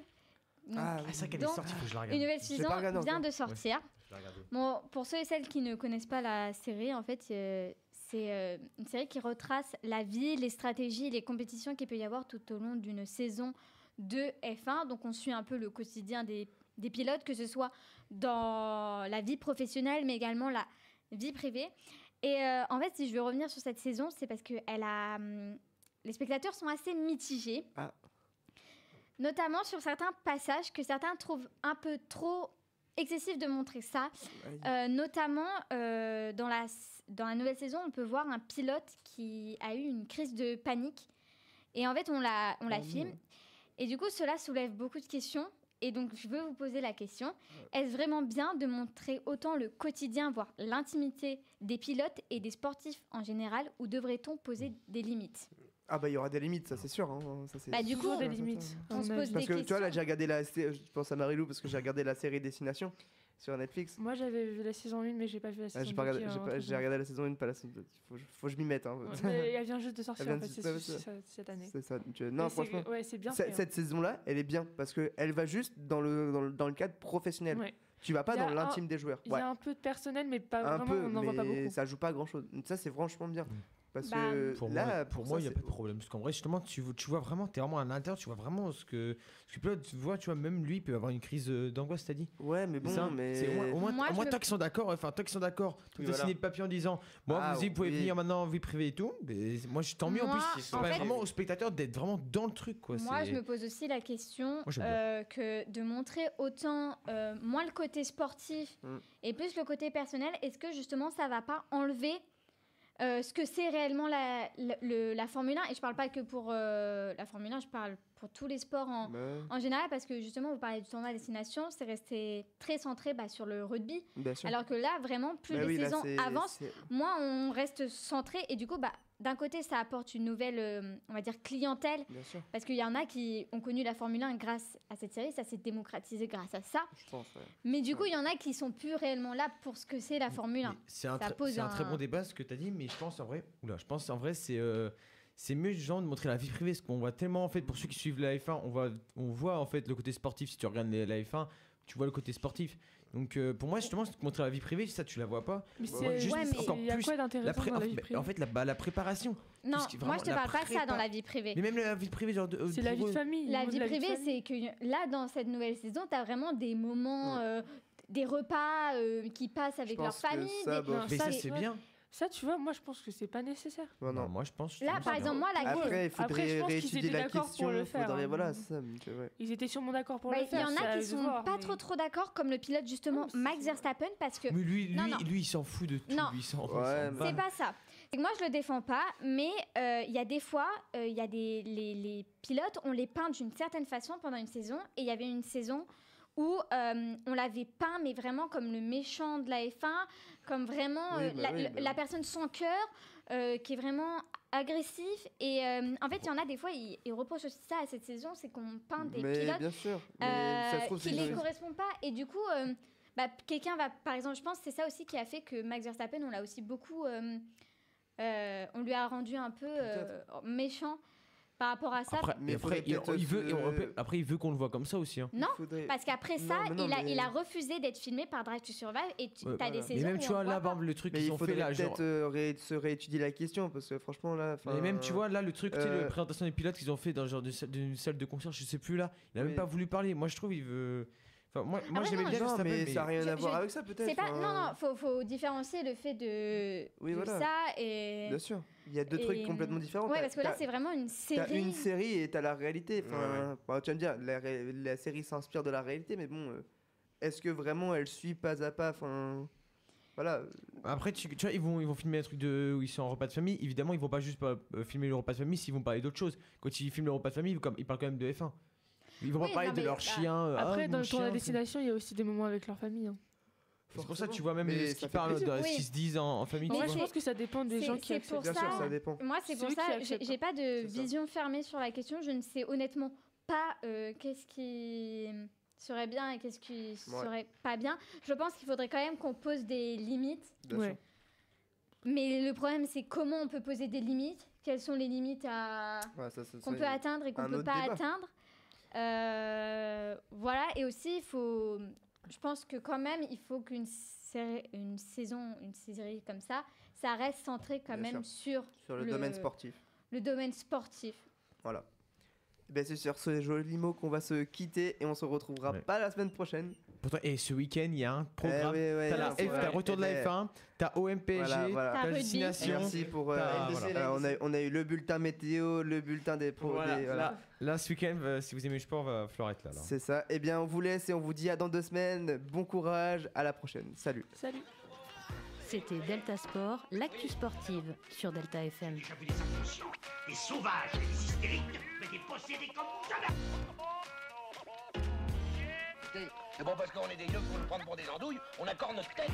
Donc, Ah, Ah, c'est vrai qu'elle est Donc, sortie, faut que je la une regarde. nouvelle J'ai saison pas regardé vient encore. de sortir. Je vais la regarder. Bon, pour ceux et celles qui ne connaissent pas la série, en fait, c'est une série qui retrace la vie, les stratégies, les compétitions qu'il peut y avoir tout au long d'une saison de F1. Donc on suit un peu le quotidien des pilotes, que ce soit dans la vie professionnelle, mais également la vie privée. Et en fait, si je veux revenir sur cette saison, c'est parce que les spectateurs sont assez mitigés, notamment sur certains passages que certains trouvent un peu trop excessif de montrer ça. Notamment, dans la nouvelle saison, on peut voir un pilote qui a eu une crise de panique. Et en fait, on la filme. Et du coup, cela soulève beaucoup de questions. Et donc, je veux vous poser la question. Est-ce vraiment bien de montrer autant le quotidien, voire l'intimité des pilotes et des sportifs en général, ou devrait-on poser des limites ? Ah bah il y aura des limites, ça c'est sûr. Hein. Ça, c'est du coup, des limites. On se pose parce des que questions. tu vois, là j'ai regardé je pense à Marilou parce que j'ai regardé la série Destination sur Netflix. Moi, j'avais vu la saison 1, mais j'ai pas vu la saison 2. J'ai regardé la saison 1, pas la saison 2. Faut que je m'y mette. Hein. Ouais, mais elle vient juste de sortir, en fait, cette année. C'est ça. Non, franchement, c'est bien fait, cette saison-là, elle est bien parce qu'elle va juste dans le cadre professionnel. Ouais. Tu vas pas dans l'intime des joueurs. Il y a un peu de personnel, mais pas vraiment, on n'en voit pas beaucoup. Ça joue pas grand-chose. Ça, c'est franchement bien. Parce Bah, que Pour là, moi, il n'y a pas de problème. Parce qu'en vrai, justement, tu vois vraiment, t'es vraiment à l'intérieur, tu vois vraiment ce que tu vois, même lui, il peut avoir une crise d'angoisse, t'as dit. Ouais, mais bon, c'est au moins toi qui sont d'accord, tu as signé le papier en disant, bon, vous pouvez venir maintenant en vie privée et tout. Mais moi, tant mieux en plus. C'est vraiment aux spectateurs d'être vraiment dans le truc, quoi. Moi, je me pose aussi la question que de montrer autant, moins le côté sportif et plus le côté personnel. Est-ce que justement, ça va pas enlever ce que c'est réellement la Formule 1, et je parle pas que pour la Formule 1, je parle pour tous les sports en général, parce que justement, vous parlez du tournoi à destination, c'est resté très centré sur le rugby, alors que là, vraiment, plus les saisons avancent, moins on reste centré, et du coup, d'un côté, ça apporte une nouvelle, on va dire, clientèle, parce qu'il y en a qui ont connu la Formule 1 grâce à cette série, ça s'est démocratisé grâce à ça. Je pense, mais du coup, il y en a qui sont plus réellement là pour ce que c'est la Formule 1. C'est un très bon débat ce que tu as dit, mais je pense en vrai, c'est mieux genre de montrer la vie privée, parce qu'on voit tellement, en fait, pour ceux qui suivent la F1, on voit en fait le côté sportif. Si tu regardes la F1, tu vois le côté sportif. Donc pour moi, justement, montrer la vie privée, ça tu la vois pas. Mais il y a quoi d'intéressant dans la vie privée ? En fait, la préparation. Non, moi je te parle pas de ça dans la vie privée. Mais même la vie privée, genre c'est la vie de famille. La vie privée, c'est que là, dans cette nouvelle saison, t'as vraiment des moments, des repas qui passent avec leur famille. Mais ça, c'est bien. Ça, tu vois, moi je pense que c'est pas nécessaire. Non, moi je pense. Là, par exemple, moi, Après, il faudrait réétudier la question. Pour le faire, voilà, ça. Ils étaient sûrement d'accord pour le faire. Il y en a qui sont pas trop d'accord, comme le pilote justement Max Verstappen, parce que. Mais lui, il s'en fout de tout. Non, c'est pas ça. Moi, je le défends pas, mais il y a des fois, il y a les pilotes, on les peint d'une certaine façon pendant une saison, et il y avait une saison où on l'avait peint, mais vraiment comme le méchant de la F1, comme vraiment la personne sans cœur, qui est vraiment agressif. Et en fait, il y en a des fois, ils reprochent aussi ça à cette saison, c'est qu'on peint des pilotes bien sûr, qui ne les correspondent pas. Et du coup, quelqu'un va, par exemple, je pense que c'est ça aussi qui a fait que Max Verstappen, on l'a aussi beaucoup... on lui a rendu un peu méchant par rapport à ça. Après, il veut qu'on le voit comme ça aussi. Hein. Non, parce qu'après ça, il a refusé d'être filmé par Drive to Survive, et t'as des saisons. Mais même, tu vois, là, le truc qu'ils ont fait là. Il faudrait peut-être se réétudier la question, parce que franchement, là. Mais même, tu vois, là, le truc, la présentation des pilotes qu'ils ont fait dans genre d'une salle de concert, je sais plus là, il a même pas voulu parler. Moi, je trouve, il veut. Enfin, moi j'aimais bien ça, mais ça n'a rien à voir avec ça, peut-être. Non, faut différencier le fait de ça et. Bien sûr, il y a deux trucs complètement différents. Ouais, parce que là, c'est vraiment une série. T'as une série et t'as la réalité. Enfin, tu vas me dire, la série s'inspire de la réalité, mais bon, est-ce que vraiment elle suit pas à pas, enfin. Voilà. Après, tu vois, ils vont filmer un truc où ils sont en repas de famille. Évidemment, ils vont pas juste filmer le repas de famille s'ils vont parler d'autre chose. Quand ils filment le repas de famille, ils parlent quand même de F1. Ils vont pas parler de leur chien. Après, dans le tournoi à destination, il y a aussi des moments avec leur famille. Hein. C'est pour ça que tu vois même ce qu'ils parlent, ce qu'ils se disent en famille. Moi, je pense que ça dépend des gens qui acceptent. Bien sûr, ça dépend. Moi, c'est pour ça, j'ai pas de vision fermée sur la question. Je ne sais honnêtement pas qu'est-ce qui serait bien et qu'est-ce qui serait pas bien. Je pense qu'il faudrait quand même qu'on pose des limites. Mais le problème, c'est comment on peut poser des limites. Quelles sont les limites qu'on peut atteindre et qu'on peut pas atteindre. Voilà, et aussi je pense que quand même il faut qu'une une série comme ça reste centré quand Bien même sur le domaine sportif. Le domaine sportif. Voilà. Ben, c'est sur ce joli mot qu'on va se quitter et on se retrouvera pas la semaine prochaine. Pourtant, et ce week-end, il y a un programme. T'as le retour de la F1, t'as OMPSG, t'as Destination. Merci pour. On a eu le bulletin météo, le bulletin des pros. Là, ce week-end, si vous aimez le sport, va falloir être là. C'est ça. Eh bien, on vous laisse et on vous dit à dans 2 semaines. Bon courage, à la prochaine. Salut. Salut. C'était Delta Sport, l'actu sportive sur Delta FM. J'ai déjà vu des inconscients, des sauvages, des hystériques, mais des possédés comme jamais. C'est bon parce qu'on est des yeux pour nous prendre pour des andouilles, on accorde notre tête.